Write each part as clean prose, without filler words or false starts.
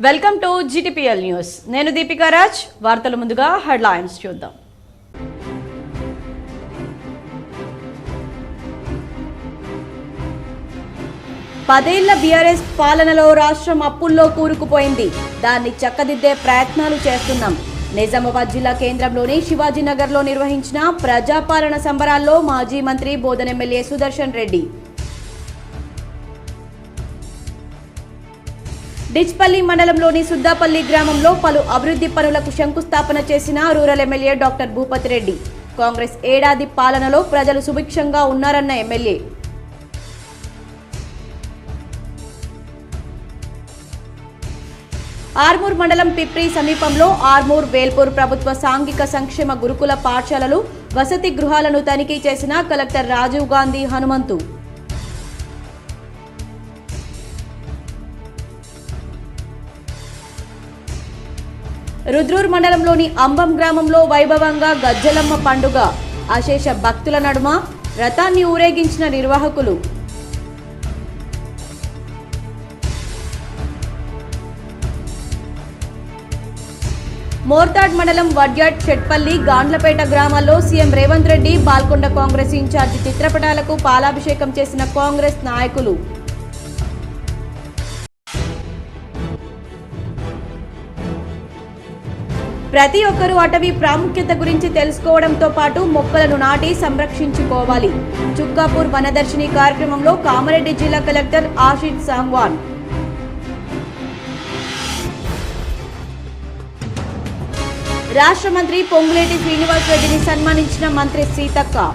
Welcome to GTPL news. నేను దీపికా రాజ్. వార్తల ముందుగా హెడ్లైన్స్ చూద్దాం. పదేళ్ల బీఆర్ఎస్ పాలనలో రాష్ట్రం అప్పుల్లో కూరుకుపోయింది. దాన్ని చక్కదిద్దే ప్రయత్నాలు చేస్తున్నాం. నిజామాబాద్ జిల్లా కేంద్రంలోని శివాజీనగర్లో నిర్వహించిన ప్రజాపాలన సంబరాల్లో మాజీ మంత్రి బోధన ఎమ్మెల్యే సుదర్శన్ రెడ్డి. డిచ్పల్లి మండలంలోని సుద్దాపల్లి గ్రామంలో పలు అభివృద్ధి పనులకు శంకుస్థాపన చేసిన rural MLA doctor Bhupathi Reddy. Congress ఏడాది పాలనలో ప్రజలు సుభిక్షంగా ఉన్నారన్న ఎమ్మెల్యే. ఆర్మూర్ మండలం పిప్రి సమీపంలో ఆర్మూర్ వేల్పూర్ ప్రభుత్వ సాంఘిక సంక్షేమ గురుకుల పాఠశాలలు వసతి గృహాలను తనిఖీ చేసిన కలెక్టర్ రాజీవ్ గాంధీ హనుమంతు. రుద్రూర్ మండలంలోని అంబం గ్రామంలో వైభవంగా గజ్జలమ్మ పండుగ. అశేష భక్తుల నడుమ రథాన్ని ఊరేగించిన నిర్వాహకులు. మోర్తాడ్ మండలం వడ్యాడ్, చెట్పల్లి, గాండ్లపేట గ్రామాల్లో సీఎం రేవంత్ రెడ్డి, బాల్కొండ కాంగ్రెస్ ఇన్ఛార్జి చిత్రపటాలకు పాలాభిషేకం చేసిన కాంగ్రెస్ నాయకులు. ప్రతి ఒక్కరూ అటవీ ప్రాముఖ్యత గురించి తెలుసుకోవడంతో పాటు మొక్కలను నాటి సంరక్షించుకోవాలి. చుక్కాపూర్ వనదర్శిని కార్యక్రమంలో కామారెడ్డి జిల్లా కలెక్టర్ ఆశిష్ సాంగ్వాన్. రాష్ట్ర మంత్రి పొంగులేటి శ్రీనివాస్ రెడ్డిని సన్మానించిన మంత్రి సీతక్క.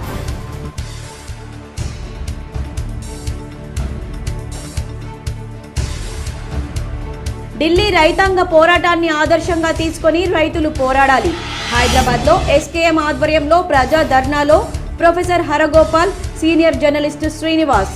ఢిల్లీ రైతాంగ పోరాటాన్ని ఆదర్శంగా తీసుకొని రైతులు పోరాడాలి. హైదరాబాద్లో SKM ఆధ్వర్యంలో ప్రజా ధర్నాలో professor Haragopal, senior journalist Srinivas.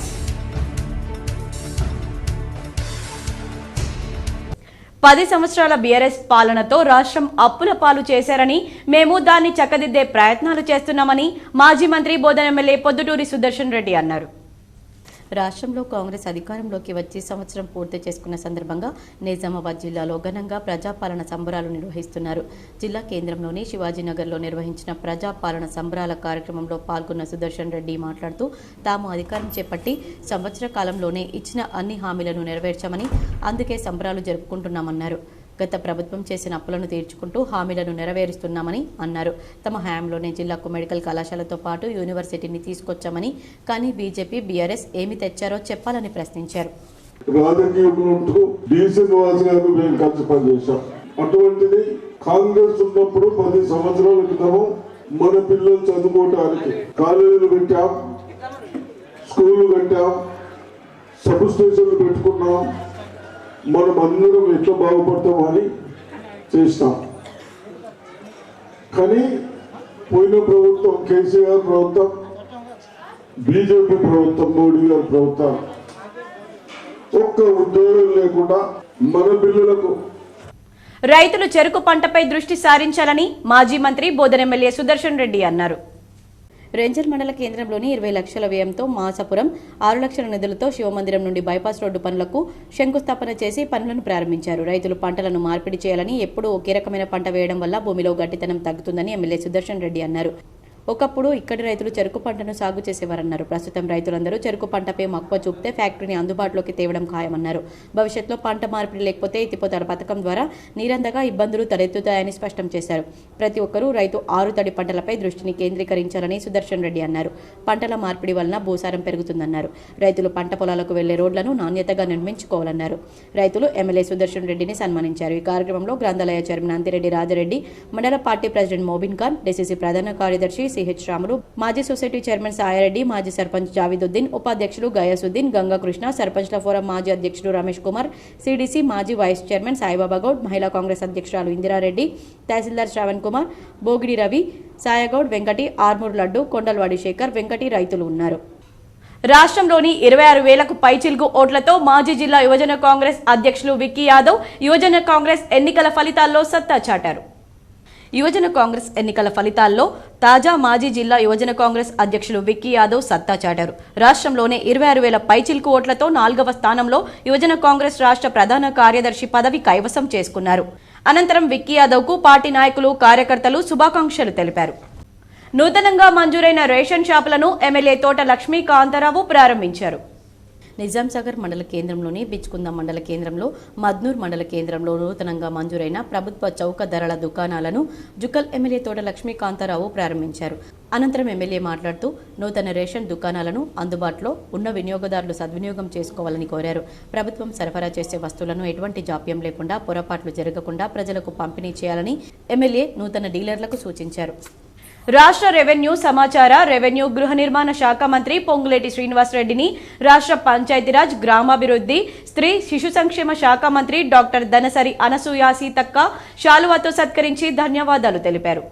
పది సంవత్సరాల బీఆర్ఎస్ పాలనతో రాష్ట్రం అప్పుల పాలు చేశారని, మేము దాన్ని చక్కదిద్దే ప్రయత్నాలు చేస్తున్నామని మాజీ మంత్రి బోధన ఎమ్మెల్యే పొద్దుటూరి సుదర్శన్ రెడ్డి అన్నారు. రాష్ట్రంలో కాంగ్రెస్ అధికారంలోకి వచ్చి సంవత్సరం పూర్తి చేసుకున్న సందర్భంగా నిజామాబాద్ జిల్లాలో ఘనంగా ప్రజాపాలన సంబరాలు నిర్వహిస్తున్నారు. జిల్లా కేంద్రంలోని శివాజీనగర్లో నిర్వహించిన ప్రజాపాలన సంబరాల కార్యక్రమంలో పాల్గొన్న సుదర్శన్ రెడ్డి మాట్లాడుతూ, తాము అధికారం చేపట్టి సంవత్సర కాలంలోనే ఇచ్చిన అన్ని హామీలను నెరవేర్చామని, అందుకే సంబరాలు జరుపుకుంటున్నామన్నారు. గత ప్రభుత్వం చేసిన అప్పులను తీర్చుకుంటూ హామీలను నెరవేరుస్తున్నామని అన్నారు. తమ హయాంలోనే జిల్లాకు మెడికల్ కళాశాలతో పాటు యూనివర్సిటీని తీసుకొచ్చామని, కానీ బీజేపీ, బీఆర్ఎస్ ఏమి తెచ్చారో చెప్పాలని ప్రశ్నించారు. అటువంటిది కాంగ్రెస్ ఉన్నప్పుడు 10 సంవత్సరాల క్రితము మన పిల్లలు చదువుకోవటానికి కాలేజీలు పెట్టాం, స్కూళ్లు కట్టాం, సబ్ స్టేషన్లు పెట్టుకున్నాం. మనం అందరం ఎట్లా బాగుపడతామని చేస్తాం. కానీ పోయిన ప్రభుత్వం, కేసీఆర్ ప్రభుత్వం, బీజేపీ ప్రభుత్వం, మోడీ గారి ప్రభుత్వం ఒక్క ఉద్యోగం లేకుండా మన పిల్లలకు. రైతులు చెరుకు పంటపై దృష్టి సారించాలని మాజీ మంత్రి బోధన ఎమ్మెల్యే సుదర్శన్ రెడ్డి అన్నారు. రేంజర్ మండల కేంద్రంలోని 20 లక్షల వ్యయంతో మాసాపురం, 6 లక్షల నిధులతో శివమందిరం నుండి బైపాస్ రోడ్డు పనులకు శంకుస్థాపన చేసి పనులను ప్రారంభించారు. రైతులు పంటలను మార్పిడి చేయాలని, ఎప్పుడూ ఒకే రకమైన పంట వేయడం వల్ల భూమిలో గట్టితనం తగ్గుతుందని ఎమ్మెల్యే సుదర్శన్ రెడ్డి అన్నారు. ఒకప్పుడు ఇక్కడి రైతులు చెరుకు పంటను సాగు చేసేవారన్నారు. ప్రస్తుతం రైతులందరూ చెరుకు పంటపై మక్కువ చూపితే ఫ్యాక్టరీని అందుబాటులోకి తేవడం ఖాయమన్నారు. భవిష్యత్తులో పంట మార్పిడి లేకపోతే ఎత్తిపోతల పథకం ద్వారా నీరందగా ఇబ్బందులు తలెత్తుతాయని స్పష్టం చేశారు. ప్రతి ఒక్కరూ రైతు ఆరుతడి పంటలపై దృష్టిని కేంద్రీకరించాలని సుదర్శన్ రెడ్డి అన్నారు. పంటల మార్పిడి వలన భూసారం పెరుగుతుందన్నారు. రైతులు పంట పొలాలకు వెళ్లే రోడ్లను నాణ్యతగా నిర్మించుకోవాలన్నారు. రైతులు ఎమ్మెల్యే సుదర్శన్ రెడ్డిని సన్మానించారు. ఈ కార్యక్రమంలో గ్రంథాలయ చైర్మన్ అంతిరెడ్డి రాజారెడ్డి, మండల party president Mobin Khan, DCC ప్రధాన కార్యదర్శి సిహెచ్ రాములు, మాజీ సొసైటీ చైర్మన్ సాయారెడ్డి, మాజీ సర్పంచ్ జావిదుద్దీన్, ఉపాధ్యక్షులు గయాసుద్దీన్, గంగాకృష్ణ, సర్పంచ్ల ఫోరం మాజీ అధ్యక్షుడు రమేష్ కుమార్, సిడిసి మాజీ వైస్ చైర్మన్ సాయిబాబా గౌడ్, మహిళా కాంగ్రెస్ అధ్యక్షురాలు ఇందిరారెడ్డి, తహసీల్దార్ శ్రావణ్ కుమార్, బోగిడి రవి, సాయగౌడ్, వెంకటి, ఆర్మూర్ లడ్డు, కొండల్వాడి శేఖర్, వెంకటి రాయితులు ఉన్నారు. రాష్ట్రంలోని 26,000కు పైచిలుకు ఓట్లతో మాజీ జిల్లా యువజన కాంగ్రెస్ అధ్యక్షులు విక్కీ యాదవ్ యువజన కాంగ్రెస్ ఎన్నికల ఫలితాల్లో సత్తా చాటారు. యువజన కాంగ్రెస్ ఎన్నికల ఫలితాల్లో తాజా మాజీ జిల్లా యువజన కాంగ్రెస్ అధ్యక్షులు విక్కీ యాదవ్ సత్తా చాటారు. రాష్ట్రంలోనే 26,000 పైచిలుకు ఓట్లతో 4వ స్థానంలో యువజన కాంగ్రెస్ రాష్ట్ర ప్రధాన కార్యదర్శి పదవి కైవసం చేసుకున్నారు. అనంతరం విక్కీ యాదవ్కు పార్టీ నాయకులు, కార్యకర్తలు శుభాకాంక్షలు తెలిపారు. నూతనంగా మంజూరైన రేషన్ షాపులను ఎమ్మెల్యే తోట లక్ష్మీ కాంతారావు ప్రారంభించారు. నిజాంసాగర్ మండల కేంద్రంలోని బిచ్కుంద మండల కేంద్రంలో, మద్నూర్ మండల కేంద్రంలో నూతనంగా మంజూరైన ప్రభుత్వ చౌక ధరల దుకాణాలను జుక్కల్ ఎమ్మెల్యే తోట లక్ష్మీ కాంతారావు ప్రారంభించారు. అనంతరం ఎమ్మెల్యే మాట్లాడుతూ నూతన రేషన్ దుకాణాలను అందుబాటులో ఉన్న వినియోగదారులు సద్వినియోగం చేసుకోవాలని కోరారు. ప్రభుత్వం సరఫరా చేసే వస్తువులను ఎటువంటి జాప్యం లేకుండా, పొరపాట్లు జరగకుండా ప్రజలకు పంపిణీ చేయాలని ఎమ్మెల్యే నూతన డీలర్లకు సూచించారు. రాష్ట్ర రెవెన్యూ, సమాచార, రెవెన్యూ, గృహ నిర్మాణ శాఖ మంత్రి పొంగులేటి శ్రీనివాసరెడ్డిని రాష్ట్ర పంచాయతీరాజ్, గ్రామాభివృద్ధి, స్త్రీ శిశు సంక్షేమ శాఖ మంత్రి డాక్టర్ దనసరి అనసూయ సీతక్క శాలువాతో సత్కరించి ధన్యవాదాలు తెలిపారు.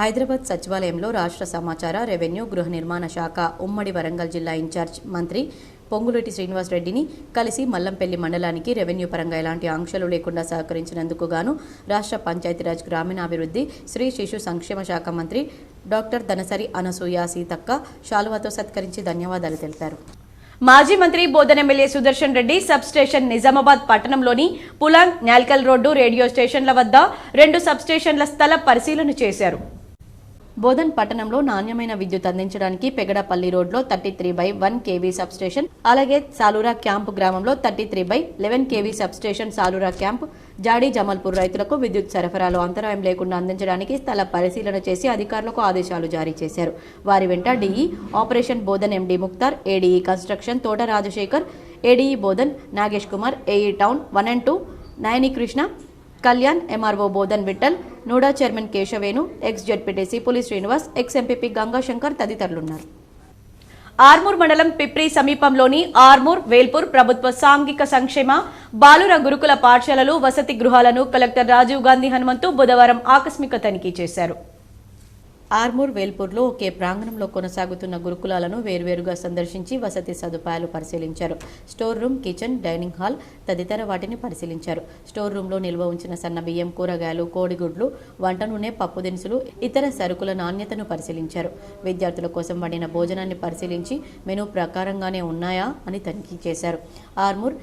హైదరాబాద్ సచివాలయంలో రాష్ట్ర సమాచార, రెవెన్యూ, గృహ నిర్మాణ శాఖ ఉమ్మడి వరంగల్ జిల్లా ఇన్ఛార్జ్ మంత్రి పొంగులేటి శ్రీనివాసరెడ్డిని కలిసి మల్లంపల్లి మండలానికి రెవెన్యూ పరంగా ఎలాంటి ఆంక్షలు లేకుండా సహకరించినందుకు గాను రాష్ట్ర పంచాయతీరాజ్, గ్రామీణాభివృద్ధి, స్త్రీ శిశు సంక్షేమ శాఖ మంత్రి డాక్టర్ దనసరి అనసూయ సీతక్క శాలువాతో సత్కరించి ధన్యవాదాలు తెలిపారు. మాజీ మంత్రి Bodhan MLA Sudarshan Reddy sub station Nizamabad పట్టణంలోని పులాంగ్, న్యాల్కల్ రోడ్డు, రేడియో స్టేషన్ల వద్ద 2 సబ్ స్టేషన్ల స్థల పరిశీలన చేశారు. బోధన్ పట్టణంలో నాణ్యమైన విద్యుత్ అందించడానికి పెగడపల్లి రోడ్లో 33/1 kV సబ్ స్టేషన్, అలాగే సాలూరా క్యాంప్ గ్రామంలో 33/11 kV sub station, Salura camp, Jadi Jamalpur రైతులకు విద్యుత్ సరఫరాలో అంతరాయం లేకుండా అందించడానికి స్థల పరిశీలన చేసి అధికారులకు ఆదేశాలు జారీ చేశారు. వారి వెంట DE operation Bodhan MD Mukhtar, ADE construction Thota Rajasekhar, ADE Bodhan Nagesh Kumar, AE town 1 and 2 Nayani Krishna, Kalyan, MRO Bodhan Vithal, NUDA chairman Keshavenu, ex ZPTC Puli Srinivas, ex MPP Gangashankar తదితరులున్నారు. ఆర్మూర్ మండలం పిప్రి సమీపంలోని ఆర్మూర్, వేల్పూర్ ప్రభుత్వ సాంఘిక సంక్షేమ బాలుర గురుకుల పాఠశాలలు, వసతి గృహాలను కలెక్టర్ రాజీవ్ గాంధీ హనుమంతు బుధవారం ఆకస్మిక తనిఖీ చేశారు. ఆర్మూర్, వేల్పూర్లో ఒకే ప్రాంగణంలో కొనసాగుతున్న గురుకులాలను వేర్వేరుగా సందర్శించి వసతి సదుపాయాలు పరిశీలించారు. Store room, kitchen, dining hall తదితర వాటిని పరిశీలించారు. స్టోర్ రూమ్లో నిల్వ ఉంచిన సన్న బియ్యం, కూరగాయలు, కోడిగుడ్లు, వంట నూనె, పప్పు దినుసులు, ఇతర సరుకుల నాణ్యతను పరిశీలించారు. విద్యార్థుల కోసం వండిన భోజనాన్ని పరిశీలించి మెనూ ప్రకారంగానే ఉన్నాయా అని తనిఖీ చేశారు. ఆర్మూర్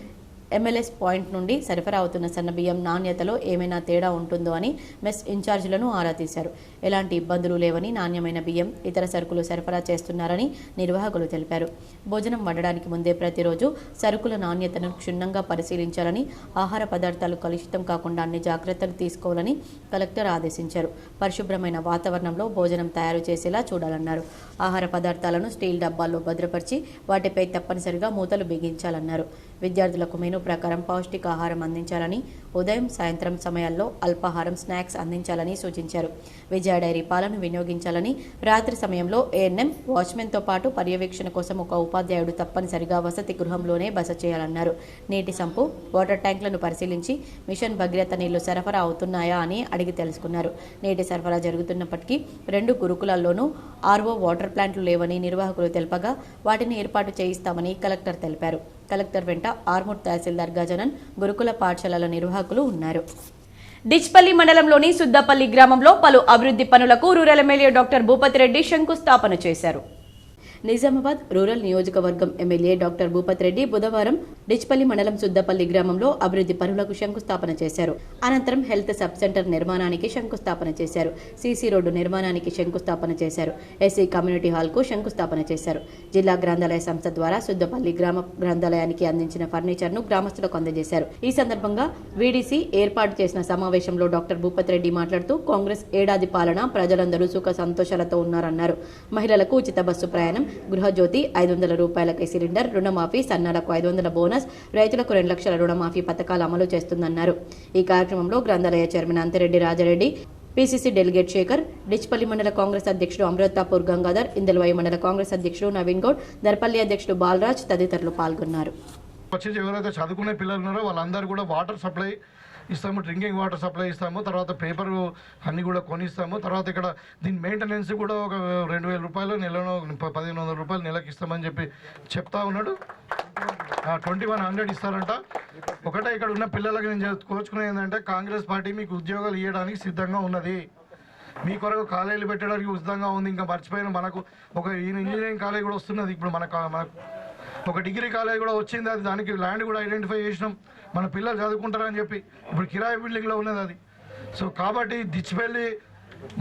ఎంఎల్ఎస్ పాయింట్ నుండి సరఫరా అవుతున్న సన్నబియ్యం నాణ్యతలో ఏమైనా తేడా ఉంటుందో అని మెస్ ఇన్ఛార్జీలను ఆరా తీశారు. ఎలాంటి ఇబ్బందులు లేవని, నాణ్యమైన బియ్యం, ఇతర సరుకులు సరఫరా చేస్తున్నారని నిర్వాహకులు తెలిపారు. భోజనం వండడానికి ముందే ప్రతిరోజు సరుకుల నాణ్యతను క్షుణ్ణంగా పరిశీలించాలని, ఆహార పదార్థాలు కలుషితం కాకుండా అన్ని జాగ్రత్తలు తీసుకోవాలని కలెక్టర్ ఆదేశించారు. పరిశుభ్రమైన వాతావరణంలో భోజనం తయారు చేసేలా చూడాలన్నారు. ఆహార పదార్థాలను స్టీల్ డబ్బాల్లో భద్రపరిచి వాటిపై తప్పనిసరిగా మూతలు బిగించాలన్నారు. విద్యార్థులకు మెనూ ప్రకారం పౌష్టికాహారం అందించాలని, ఉదయం, సాయంత్రం సమయాల్లో అల్పాహారం, స్నాక్స్ అందించాలని సూచించారు. విజయ డైరీ పాలను వినియోగించాలని, రాత్రి సమయంలో ఏఎన్ఎం, వాచ్మెన్తో పాటు పర్యవేక్షణ కోసం ఒక ఉపాధ్యాయుడు తప్పనిసరిగా వసతి గృహంలోనే బస చేయాలన్నారు. నీటి సంపు, వాటర్ ట్యాంకులను పరిశీలించి మిషన్ భగీరథ నీళ్లు సరఫరా అవుతున్నాయా అని అడిగి తెలుసుకున్నారు. నీటి సరఫరా జరుగుతున్నప్పటికీ 2 గురుకులాల్లోనూ ఆర్ఓ వాటర్ ప్లాంట్లు లేవని నిర్వాహకులు తెలపగా వాటిని ఏర్పాటు చేయిస్తామని కలెక్టర్ తెలిపారు. కలెక్టర్ వెంట ఆర్మూర్ తహసీల్దార్ గజనన్, గురుకుల పాఠశాలల నిర్వాహకులు ఉన్నారు. డిచ్పల్లి మండలంలోని సుద్దపల్లి గ్రామంలో పలు అభివృద్ధి పనులకు rural MLA doctor Bhupathi Reddy శంకుస్థాపన చేశారు. నిజామాబాద్ రూరల్ నియోజకవర్గం ఎమ్మెల్యే డాక్టర్ భూపతి రెడ్డి బుధవారం డిచ్పల్లి మండలం సుద్దపల్లి గ్రామంలో అభివృద్ధి పనులకు శంకుస్థాపన చేశారు. అనంతరం హెల్త్ సబ్ సెంటర్ నిర్మాణానికి శంకుస్థాపన చేశారు. సీసీ రోడ్డు నిర్మాణానికి శంకుస్థాపన చేశారు. ఎస్సీ కమ్యూనిటీ హాల్కు శంకుస్థాపన చేశారు. జిల్లా గ్రంథాలయ సంస్థ ద్వారా సుద్దపల్లి గ్రామ గ్రంథాలయానికి అందించిన ఫర్నిచర్ను గ్రామస్తులకు అందజేశారు. ఈ సందర్భంగా వీడీసీ ఏర్పాటు చేసిన సమావేశంలో డాక్టర్ భూపతి రెడ్డి మాట్లాడుతూ కాంగ్రెస్ ఏడాది పాలన ప్రజలందరూ సుఖ సంతోషాలతో ఉన్నారన్నారు. మహిళలకు ఉచిత బస్సు ప్రయాణం, గృహజ్యోతి, 500 రూపాయలకి సిలిండర్, రుణమాఫీ, సన్నాలకు 500 బోనస్, రైతులకు 2 లక్షల రుణమాఫీ పథకాలు అమలు చేస్తుందన్నారు. ఈ కార్యక్రమంలో గ్రంథాలయ chairman Anthireddy Rajareddy, PCC delegate Sekhar, Dichpally మండల కాంగ్రెస్ అధ్యక్షుడు అమృతాపూర్ గంగాధర్, ఇందల్వాయి మండల కాంగ్రెస్ అధ్యక్షుడు నవీన్ గౌడ్, దర్పల్లి అధ్యక్షుడు బాలరాజ్ తదితరులు పాల్గొన్నారు. ఎవరైతే చదువుకునే పిల్లలు ఉన్నారో వాళ్ళందరూ కూడా వాటర్ సప్లై ఇస్తాము, డ్రింకింగ్ వాటర్ సప్లై ఇస్తాము, తర్వాత పేపర్ అన్నీ కూడా కొనిస్తాము. తర్వాత ఇక్కడ దీని మెయింటెనెన్స్ కూడా ఒక 2,000 రూపాయలు నెలలో 1,500 రూపాయలు నెలకి ఇస్తామని చెప్పి చెప్తా ఉన్నాడు. 2,100 ఇస్తారంట. ఒకటే ఇక్కడ ఉన్న పిల్లలకి నేను కోరుచుకునేది ఏంటంటే కాంగ్రెస్ పార్టీ మీకు ఉద్యోగాలు ఇవ్వడానికి సిద్ధంగా ఉన్నది. మీ కొరకు కాలేజీలు పెట్టడానికి ఉచితంగా ఉంది. ఇంకా మర్చిపోయిన మనకు ఒక ఇంజనీరింగ్ కాలేజ్ కూడా వస్తున్నది. ఇప్పుడు మనకు ఒక డిగ్రీ కాలేజ్ కూడా వచ్చింది. అది దానికి ల్యాండ్ కూడా ఐడెంటిఫై చేసినాం. మన పిల్లలు చదువుకుంటారని చెప్పి ఇప్పుడు కిరాయి బిల్డింగ్లో ఉన్నది అది. సో కాబట్టి దిచ్చిపల్లి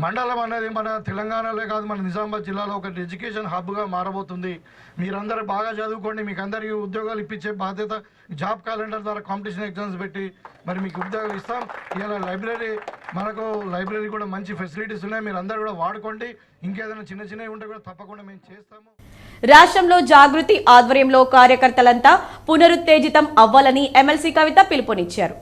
మండలం అనేది మన తెలంగాణలో కాదు, మన నిజామాబాద్ జిల్లాలో ఒక ఎడ్యుకేషన్ హబ్గా మారబోతుంది. మీరందరూ బాగా చదువుకోండి, మీకు అందరికీ ఉద్యోగాలు ఇప్పించే బాధ్యత జాబ్ క్యాలెండర్ ద్వారా కాంపిటీషన్ ఎగ్జామ్స్ పెట్టి మరి మీకు ఉద్యోగాలు ఇస్తాం. ఇలా మనకు లైబ్రరీ కూడా మంచి ఫెసిలిటీస్ ఉన్నాయి, మీరు అందరూ కూడా వాడుకోండి. ఇంకేదైనా చిన్నవి ఉంటే కూడా తప్పకుండా మేము చేస్తాము. రాష్ట్రంలో జాగృతి ఆధ్వర్యంలో కార్యకర్తలంతా పునరుత్తేజితం అవ్వాలని ఎమ్మెల్సీ కవిత పిలుపునిచ్చారు.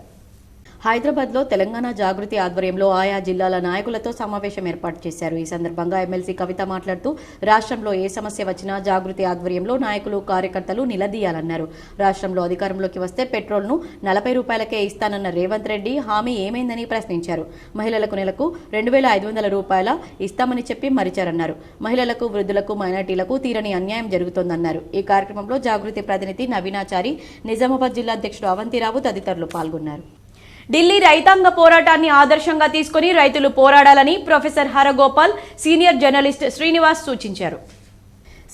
హైదరాబాద్లో తెలంగాణ జాగృతి ఆధ్వర్యంలో ఆయా జిల్లాల నాయకులతో సమావేశం ఏర్పాటు చేశారు. ఈ సందర్భంగా ఎమ్మెల్సీ కవిత మాట్లాడుతూ రాష్ట్రంలో ఏ సమస్య వచ్చినా జాగృతి ఆధ్వర్యంలో నాయకులు కార్యకర్తలు నిలదీయాలన్నారు. రాష్ట్రంలో అధికారంలోకి వస్తే పెట్రోల్ను 40 రూపాయలకే ఇస్తానన్న రేవంత్ రెడ్డి హామీ ఏమైందని ప్రశ్నించారు. మహిళలకు నెలకు 2500 రూపాయల ఇస్తామని చెప్పి మరిచారన్నారు. మహిళలకు, వృద్ధులకు, మైనార్టీలకు తీరని అన్యాయం జరుగుతోందన్నారు. ఈ కార్యక్రమంలో జాగృతి ప్రతినిధి నవీనాచారి, నిజామాబాద్ జిల్లా అధ్యక్షుడు అవంతిరావు తదితరులు పాల్గొన్నారు. ఢిల్లీ రైతాంగ పోరాటాన్ని ఆదర్శంగా తీసుకుని రైతులు పోరాడాలని professor Haragopal, senior journalist Srinivas సూచించారు.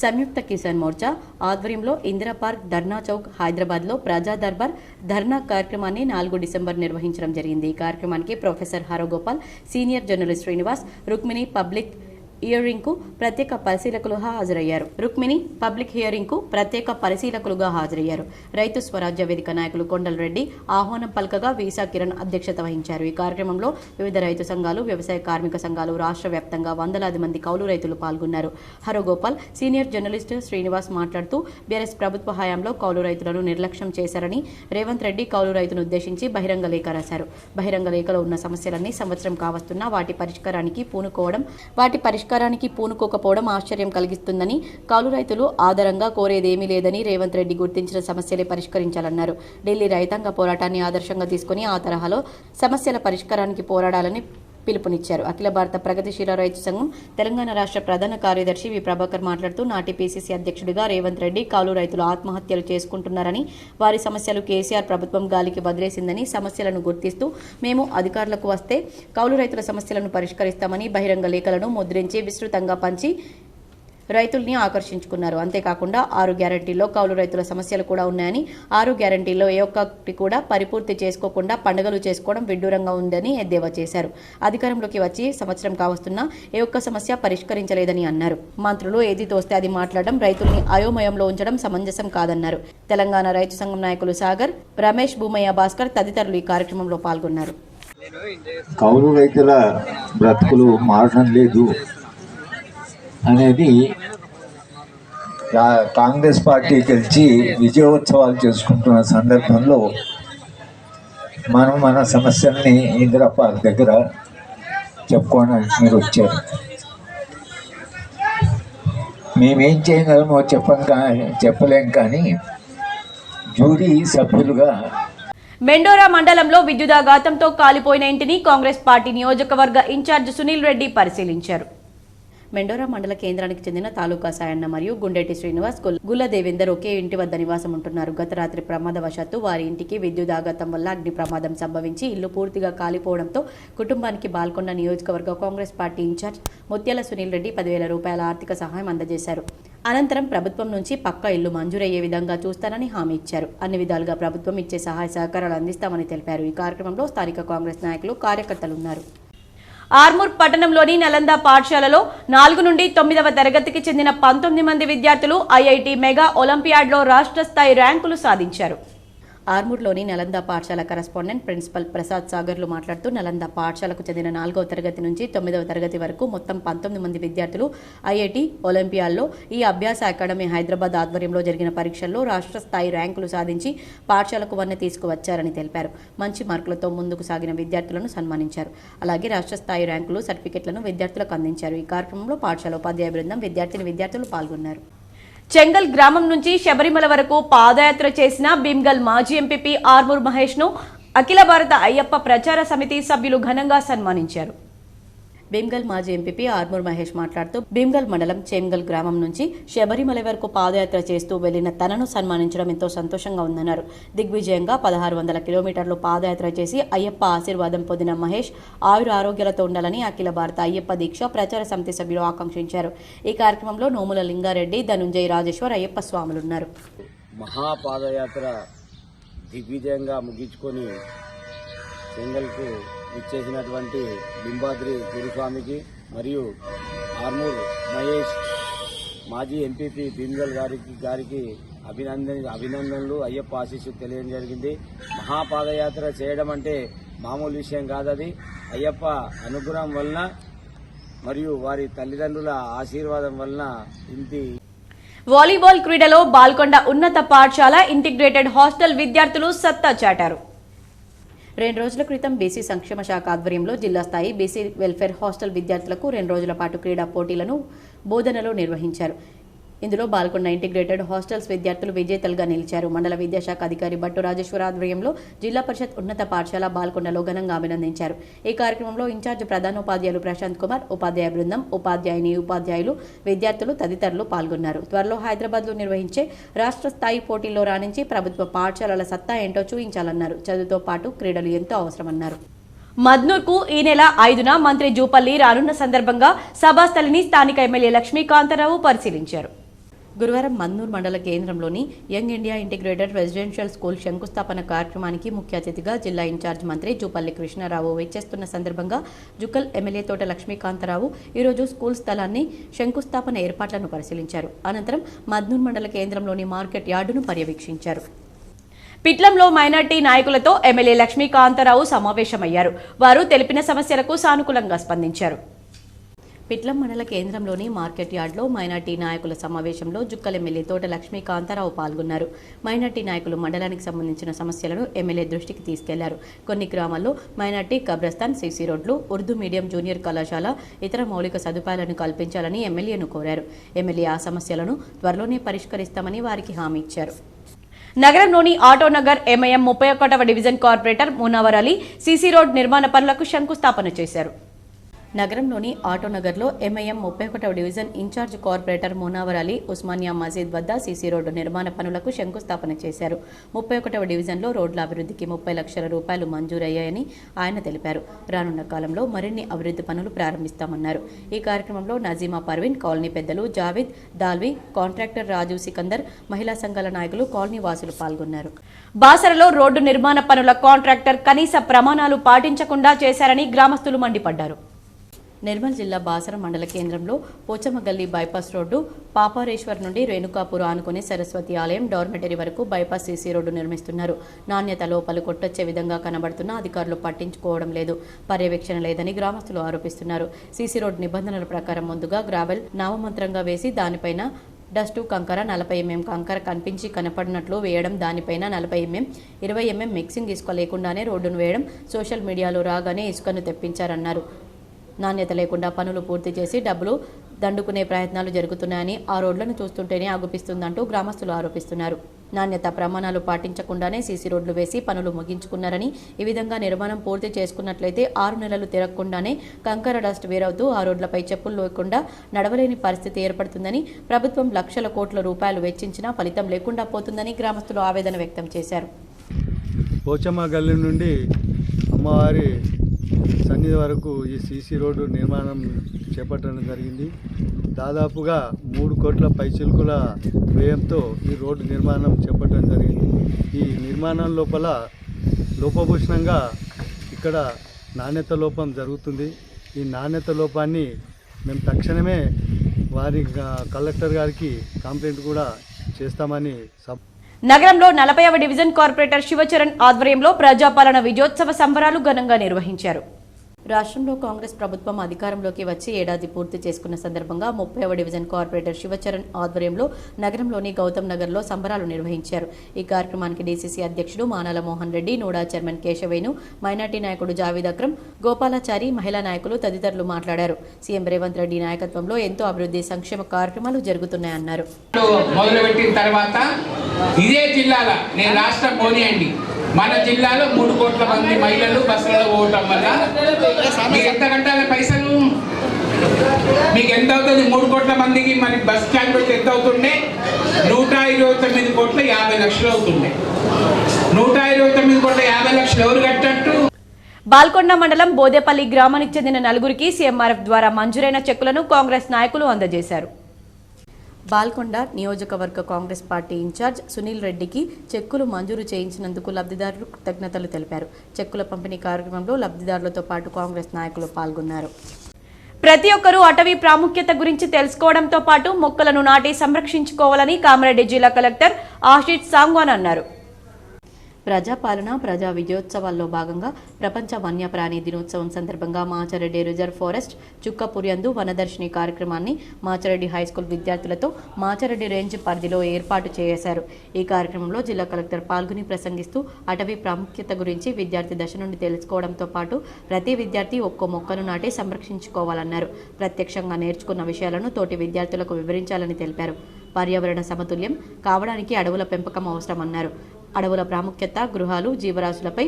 సంయుక్త కిసాన్ మోర్చా ఆధ్వర్యంలో ఇందిరా పార్క్, ధర్నా చౌక్, హైదరాబాద్లో ప్రజా దర్బార్ ధర్నా కార్యక్రమాన్ని 4 డిసెంబర్ నిర్వహించడం జరిగింది. ఈ కార్యక్రమానికి professor Haragopal, senior journalist Srinivas, Rukmini public hearing కు ప్రత్యేక పరిశీలకులుగా హాజరయ్యారు. రైతు స్వరాజ్య వేదిక నాయకులు కొండలరెడ్డి ఆహ్వానం పలకగా వీసా కిరణ్ అధ్యక్షత వహించారు. ఈ కార్యక్రమంలో వివిధ రైతు సంఘాలు, వ్యవసాయ కార్మిక సంఘాలు, రాష్ట్ర వ్యాప్తంగా వందలాది మంది కౌలు రైతులు పాల్గొన్నారు. హరగోపాల్, సీనియర్ జర్నలిస్ట్ శ్రీనివాస్ మాట్లాడుతూ బీఆర్ఎస్ ప్రభుత్వ హయాంలో కౌలు రైతులను నిర్లక్ష్యం చేశారని, రేవంత్ రెడ్డి కౌలు రైతును ఉద్దేశించి బహిరంగ లేఖ రాశారు. బహిరంగ లేఖలో ఉన్న సమస్యలన్నీ సంవత్సరం కావస్తున్నా వాటి పరిష్కారానికి పూనుకోకపోవడం ఆశ్చర్యం కలిగిస్తుందని, కౌలు రైతులు ఆధారంగా కోరేదేమీ లేదని, రేవంత్ రెడ్డి గుర్తించిన సమస్యలే పరిష్కరించాలన్నారు. ఢిల్లీ రైతాంగ పోరాటాన్ని ఆదర్శంగా తీసుకుని ఆ తరహాలో సమస్యల పరిష్కారానికి పోరాడాలని పిలుపునిచ్చారు. అఖిల భారత ప్రగతిశీల రైతు సంఘం తెలంగాణ రాష్ట్ర ప్రధాన కార్యదర్శి వి ప్రభాకర్ మాట్లాడుతూ నాటి పీసీసీ అధ్యక్షుడిగా రేవంత్ రెడ్డి కౌలు రైతులు ఆత్మహత్యలు చేసుకుంటున్నారని, వారి సమస్యలు కేసీఆర్ ప్రభుత్వం గాలికి వదిలేసిందని, సమస్యలను గుర్తిస్తూ మేము అధికారులకు వస్తే కౌలు రైతుల సమస్యలను పరిష్కరిస్తామని బహిరంగ లేఖలను ముద్రించి విస్తృతంగా పంచి రైతుల్ని ఆకర్షించుకున్నారు. అంతేకాకుండా 6 గ్యారంటీల్లో కౌలు రైతుల సమస్యలు కూడా ఉన్నాయని, 6 గ్యారంటీల్లో ఏ ఒక్కటి కూడా పరిపూర్తి చేసుకోకుండా పండుగలు చేసుకోవడం విడ్డూరంగా ఉందని ఎద్దేవా చేశారు. అధికారంలోకి వచ్చి సంవత్సరం కావస్తున్నా ఏ ఒక్క సమస్య పరిష్కరించలేదని అన్నారు. మంత్రులు ఏది తోస్తే అది మాట్లాడడం, రైతుల్ని అయోమయంలో ఉంచడం సమంజసం కాదన్నారు. తెలంగాణ రైతు సంఘం నాయకులు సాగర్, రమేష్, భూమయ్య, భాస్కర్ తదితరులు ఈ కార్యక్రమంలో పాల్గొన్నారు. కౌలు రైతుల బ్రతుకులు మారడం లేదు అనేది కాంగ్రెస్ పార్టీ గెలిచి విజయోత్సవాలు చేసుకుంటున్న సందర్భంలో మన సమస్యల్ని ఇందిరా పార్క్ దగ్గర చెప్పుకోవడానికి మీరు వచ్చారు. మేమేం చేయగలమో చెప్పలేం, కానీ జ్యూరీ సభ్యులుగా మెండోరా మండలంలో విద్యుదాఘాతంతో కాలిపోయిన ఇంటిని కాంగ్రెస్ పార్టీ నియోజకవర్గ ఇన్ఛార్జ్ సునీల్ రెడ్డి పరిశీలించారు. మెండోరా మండల కేంద్రానికి చెందిన తాలూకా సాయన్న మరియు గుండెటి శ్రీనివాస్, గుల్ల దేవేందర్ ఒకే ఇంటి వద్ద నివాసం ఉంటున్నారు. గత రాత్రి ప్రమాదవశాత్తు వారి ఇంటికి విద్యుదాఘాతం వల్ల అగ్ని ప్రమాదం సంభవించి ఇల్లు పూర్తిగా కాలిపోవడంతో కుటుంబానికి బాల్కొండ నియోజకవర్గ కాంగ్రెస్ పార్టీ ఇన్ఛార్జ్ ముత్యాల సునీల్ రెడ్డి 10,000 రూపాయల ఆర్థిక సహాయం అందజేశారు. అనంతరం ప్రభుత్వం నుంచి పక్కా ఇల్లు మంజూరయ్యే విధంగా చూస్తానని హామీ ఇచ్చారు. అన్ని విధాలుగా ప్రభుత్వం ఇచ్చే సహాయ సహకారాలు అందిస్తామని తెలిపారు. ఈ కార్యక్రమంలో స్థానిక కాంగ్రెస్ నాయకులు, కార్యకర్తలు ఉన్నారు. ఆర్మూర్ పట్టణంలోని నలంద పాఠశాలలో 4 నుండి 9వ తరగతికి చెందిన 19 మంది విద్యార్థులు ఐఐటి మెగా ఒలింపియాడ్లో రాష్ట్ర స్థాయి ర్యాంకులు సాధించారు. ఆర్మూర్లోని నలంద పాఠశాల కరెస్పాండెంట్ ప్రిన్సిపల్ ప్రసాద్ సాగర్లు మాట్లాడుతూ నలంద పాఠశాలకు చెందిన 4వ తరగతి నుంచి 9వ తరగతి వరకు మొత్తం 19 మంది విద్యార్థులు ఐఐటి ఒలింపియాడ్లో ఈ అభ్యాస అకాడమీ హైదరాబాద్ ఆధ్వర్యంలో జరిగిన పరీక్షల్లో రాష్ట్ర స్థాయి ర్యాంకులు సాధించి పాఠశాలకు వన్నె తీసుకువచ్చారని తెలిపారు. మంచి మార్కులతో ముందుకు సాగిన విద్యార్థులను సన్మానించారు. అలాగే రాష్ట్ర స్థాయి ర్యాంకులు, సర్టిఫికెట్లను విద్యార్థులకు అందించారు. ఈ కార్యక్రమంలో పాఠశాల ఉపాధ్యాయ బృందం, విద్యార్థులు పాల్గొన్నారు. చెంగల్ గ్రామం నుంచి శబరిమల వరకు పాదయాత్ర చేసిన భీమ్గల్ మాజీ ఎంపీపీ ఆర్మూర్ మహేష్ ను అఖిల భారత అయ్యప్ప ప్రచార సమితి సభ్యులు ఘనంగా సన్మానించారు. భీమ్గల్ మాజీ ఎంపీపీ ఆర్మూర్ మహేష్ మాట్లాడుతూ భీమ్గల్ మండలం చేమ్గల్ గ్రామం నుంచి శబరిమల వరకు పాదయాత్ర చేస్తూ వెళ్లిన తనను సన్మానించడం ఎంతో సంతోషంగా ఉందన్నారు. దిగ్విజయంగా 1600 కిలోమీటర్లు పాదయాత్ర చేసి అయ్యప్ప ఆశీర్వాదం పొందిన మహేష్ ఆయుర ఆరోగ్యాలతో ఉండాలని అఖిల భారత అయ్యప్ప దీక్ష ప్రచార సమితి సభ్యులు ఆకాంక్షించారు. ఈ కార్యక్రమంలో నోముల లింగారెడ్డి, ధనుంజయ రాజేశ్వర్ అయ్యప్ప స్వాములున్నారు. మహాపాదయాత్ర దిగ్విజయంగా ముగించుకొని చెంగల్కు ఇచ్చేసినటువంటి లింబాద్రి గురుస్వామికి మరియు ఆర్మూర్ మహేష్ మాజీ ఎంపీపీ భీమ్గల్ గారికి అభినందనలు, అయ్యప్ప ఆశీస్సులు తెలియడం జరిగింది. మహాపాదయాత్ర చేయడం అంటే మామూలు విషయం కాదది. అయ్యప్ప అనుగ్రహం వలన మరియు వారి తల్లిదండ్రుల ఆశీర్వాదం వలన ఇంటి. వాలీబాల్ క్రీడలో బాల్కొండ ఉన్నత పాఠశాల ఇంటిగ్రేటెడ్ హాస్టల్ విద్యార్థులు సత్తా చాటారు. 2 రోజుల క్రితం బీసీ సంక్షేమ శాఖ ఆధ్వర్యంలో జిల్లా స్థాయి బీసీ వెల్ఫేర్ హాస్టల్ విద్యార్థులకు 2 రోజుల పాటు క్రీడా పోటీలను బోధనలో నిర్వహించారు. ఇందులో బాల్కొండ ఇంటిగ్రేటెడ్ హాస్టల్స్ విద్యార్థులు విజేతలుగా నిలిచారు. మండల విద్యాశాఖ అధికారి భట్టు రాజేశ్వర ఆధ్వర్యంలో జిల్లా పరిషత్ ఉన్నత పాఠశాల బాల్కొండలో ఘనంగా అభినందించారు. ఈ కార్యక్రమంలో ఇన్ఛార్జ్ ప్రధానోపాధ్యాయులు ప్రశాంత్ కుమార్, ఉపాధ్యాయ బృందం, ఉపాధ్యాయులు, విద్యార్థులు తదితరులు పాల్గొన్నారు. త్వరలో హైదరాబాద్లో నిర్వహించే రాష్ట్ర స్థాయి పోటీల్లో రాణించి ప్రభుత్వ పాఠశాలల సత్తా ఏంటో చూపించాలన్నారు. చదువుతో పాటు క్రీడలు ఎంతో అవసరమన్నారు. మద్నూర్కు ఈ నెల 5న మంత్రి జూపల్లి రానున్న సందర్భంగా సభాస్థలిని స్థానిక ఎమ్మెల్యే లక్ష్మీకాంతరావు పరిశీలించారు. గురువారం మద్నూర్ మండల కేంద్రంలోని young India integrated residential school శంకుస్థాపన కార్యక్రమానికి ముఖ్య అతిథిగా జిల్లా ఇన్ఛార్జ్ మంత్రి జూపల్లి కృష్ణారావు విచ్చేస్తున్న సందర్భంగా జుక్కల్ ఎమ్మెల్యే తోట లక్ష్మీకాంతరావు ఈరోజు స్కూల్ స్థలాన్ని శంకుస్థాపన ఏర్పాట్లను పరిశీలించారు. అనంతరం మద్నూర్ మండల కేంద్రంలోని మార్కెట్ యార్డును పర్యవేక్షించారు. పిట్లంలో మైనార్టీ నాయకులతో ఎమ్మెల్యే లక్ష్మీకాంతరావు సమావేశమయ్యారు. వారు తెలిపిన సమస్యలకు సానుకూలంగా స్పందించారు. పిట్లం మండల కేంద్రంలోని మార్కెట్ యార్డ్లో మైనార్టీ నాయకుల సమావేశంలో జుక్కల్ ఎమ్మెల్యే తోట లక్ష్మీకాంతరావు పాల్గొన్నారు. మైనార్టీ నాయకులు మండలానికి సంబంధించిన సమస్యలను ఎమ్మెల్యే దృష్టికి తీసుకెళ్లారు. కొన్ని గ్రామాల్లో మైనార్టీ కబ్రస్థాన్, సీసీ రోడ్లు, ఉర్దూ మీడియం జూనియర్ కళాశాల, ఇతర మౌలిక సదుపాయాలను కల్పించాలని ఎమ్మెల్యేను కోరారు. ఎమ్మెల్యే ఆ సమస్యలను త్వరలోనే పరిష్కరిస్తామని వారికి హామీ ఇచ్చారు. నగరంలోని ఆటోనగర్ ఎంఐఎం 31వ division corporator Munawar Ali CC road నిర్మాణ పనులకు శంకుస్థాపన చేశారు. నగరంలోని ఆటోనగర్లో ఎంఐఎం 31వ division in charge corporator Munawar Ali Osmania Masjid వద్ద సీసీ రోడ్డు నిర్మాణ పనులకు శంకుస్థాపన చేశారు. 31వ డివిజన్లో రోడ్ల అభివృద్ధికి 30 లక్షల రూపాయలు మంజూరయ్యాయని ఆయన తెలిపారు. రానున్న కాలంలో మరిన్ని అభివృద్ధి పనులు ప్రారంభిస్తామన్నారు. ఈ కార్యక్రమంలో నజీమా పర్వీన్, కాలనీ పెద్దలు జావేద్, దాల్వి, కాంట్రాక్టర్ రాజు సికందర్, మహిళా సంఘాల నాయకులు, కాలనీ వాసులు పాల్గొన్నారు. బాసరలో రోడ్డు నిర్మాణ పనుల కాంట్రాక్టర్ కనీస ప్రమాణాలు పాటించకుండా చేశారని గ్రామస్తులు మండిపడ్డారు. నిర్మల్ జిల్లా బాసర మండల కేంద్రంలో పోచమ్మగల్లి బైపాస్ రోడ్డు పాపారేశ్వర్ నుండి రేణుకాపూర్ ఆనుకుని సరస్వతి ఆలయం డార్మెటరీ వరకు బైపాస్ సీసీ రోడ్డు నిర్మిస్తున్నారు. నాణ్యత లోపాలు కొట్టొచ్చే విధంగా కనబడుతున్నా అధికారులు పట్టించుకోవడం లేదు, పర్యవేక్షణ లేదని గ్రామస్తులు ఆరోపిస్తున్నారు. సీసీ రోడ్డు నిబంధనల ప్రకారం ముందుగా గ్రావెల్ నామమంత్రంగా వేసి దానిపైన డస్టు కంకర 40 mm కంకర కనిపించి కనపడినట్లు వేయడం, దానిపైన 40 mm 20 mm మిక్సింగ్ ఇసుక లేకుండానే రోడ్డును వేయడం, సోషల్ మీడియాలో రాగానే ఇసుకను తెప్పించారన్నారు. నాణ్యత లేకుండా పనులు పూర్తి చేసి డబ్బులు దండుకునే ప్రయత్నాలు జరుగుతున్నాయని, ఆ రోడ్లను చూస్తుంటేనే ఆగుపిస్తుందంటూ గ్రామస్తులు ఆరోపిస్తున్నారు. నాణ్యత ప్రమాణాలు పాటించకుండానే సీసీ రోడ్లు వేసి పనులు ముగించుకున్నారని, ఈ విధంగా నిర్మాణం పూర్తి చేసుకున్నట్లయితే 6 నెలలు తిరగకుండానే కంకర డస్ట్ వేరవుతూ ఆ రోడ్లపై చెప్పులు లేకుండా నడవలేని పరిస్థితి ఏర్పడుతుందని, ప్రభుత్వం లక్షల కోట్ల రూపాయలు వెచ్చించినా ఫలితం లేకుండా పోతుందని గ్రామస్తులు ఆవేదన వ్యక్తం చేశారు. పోచమ్మగల్లి నుండి అమ్మవారి సన్నిధి వరకు ఈ సీసీ రోడ్డు నిర్మాణం చేపట్టడం జరిగింది. దాదాపుగా 3 కోట్ల పైచిలుకుల వ్యయంతో ఈ రోడ్డు నిర్మాణం చేపట్టడం జరిగింది. ఈ నిర్మాణం లోపల లోపభూషణంగా ఇక్కడ నాణ్యత లోపం జరుగుతుంది. ఈ నాణ్యత లోపాన్ని మేము తక్షణమే వారి కలెక్టర్ గారికి కంప్లైంట్ కూడా చేస్తామని నగరంలో 40వ డివిజన్ కార్పొరేటర్ శివచరణ్ ఆధ్వర్యంలో ప్రజాపాలన విజయోత్సవ సంబరాలు ఘనంగా నిర్వహించారు. రాష్ట్రంలో కాంగ్రెస్ ప్రభుత్వం అధికారంలోకి వచ్చి ఏడాది పూర్తి చేసుకున్న సందర్భంగా 30వ డివిజన్ కార్పొరేటర్ శివచరణ్ ఆధ్వర్యంలో నగరంలోని గౌతమ్ నగర్లో సంబరాలు నిర్వహించారు. ఈ కార్యక్రమానికి డీసీసీ అధ్యక్షుడు మానాల మోహన్ రెడ్డి, నూడా చైర్మన్ కేశవేను, మైనార్టీ నాయకుడు జావీద్ అక్రమ్, గోపాలాచారి, మహిళా నాయకులు తదితరులు మాట్లాడారు. సీఎం రేవంత్ రెడ్డి నాయకత్వంలో ఎంతో అభివృద్ధి సంక్షేమ కార్యక్రమాలు జరుగుతున్నాయన్నారు. మొదలుపెట్టిన తర్వాత ఇదే జిల్లాలో నేను రాష్ట్రం పోనీయండి మన జిల్లాలో 3 కోట్ల మంది మహిళలు బస్సులలో పోవటం వల్ల మీకు ఎంత కట్టాలి పైసలు? మీకు ఎంత అవుతుంది? 3 కోట్ల మందికి మరి బస్ స్టాండ్ వచ్చి ఎంత అవుతుండే? 129 కోట్ల 50 లక్షలు అవుతుండే. 129 కోట్ల 50 లక్షలు ఎవరు కట్టట్టు? బాల్కొండ మండలం బోదేపల్లి గ్రామానికి చెందిన 4గురికి సీఎంఆర్ఎఫ్ ద్వారా మంజూరైన చెక్కులను కాంగ్రెస్ నాయకులు అందజేశారు. బాల్కొండ నియోజకవర్గ కాంగ్రెస్ పార్టీ ఇన్ఛార్జ్ సునీల్ రెడ్డికి చెక్కులు మంజూరు చేయించినందుకు లబ్ధిదారులు కృతజ్ఞతలు తెలిపారు. చెక్కుల పంపిణీ కార్యక్రమంలో లబ్ధిదారులతో పాటు కాంగ్రెస్ నాయకులు పాల్గొన్నారు. ప్రతి ఒక్కరూ అటవీ ప్రాముఖ్యత గురించి తెలుసుకోవడంతో పాటు మొక్కలను నాటి సంరక్షించుకోవాలని కామారెడ్డి జిల్లా కలెక్టర్ ఆశిష్ సాంగ్వాన్ అన్నారు. ప్రజాపాలన ప్రజా విజయోత్సవాల్లో భాగంగా ప్రపంచ వన్యప్రాణి దినోత్సవం సందర్భంగా మాచారెడ్డి రిజర్వ్ ఫారెస్ట్ చుక్కపుర్యందు వనదర్శిని కార్యక్రమాన్ని మాచారెడ్డి హైస్కూల్ విద్యార్థులతో మాచారెడ్డి రేంజ్ పరిధిలో ఏర్పాటు చేశారు. ఈ కార్యక్రమంలో జిల్లా కలెక్టర్ పాల్గొని ప్రసంగిస్తూ అటవీ ప్రాముఖ్యత గురించి విద్యార్థి దశ నుండి తెలుసుకోవడంతో పాటు ప్రతి విద్యార్థి ఒక్కో మొక్కను నాటి సంరక్షించుకోవాలన్నారు. ప్రత్యక్షంగా నేర్చుకున్న విషయాలను తోటి విద్యార్థులకు వివరించాలని తెలిపారు. పర్యావరణ సమతుల్యం కావడానికి అడవుల పెంపకం అవసరమన్నారు. అడవుల ప్రాముఖ్యత, గృహాలు, జీవరాశులపై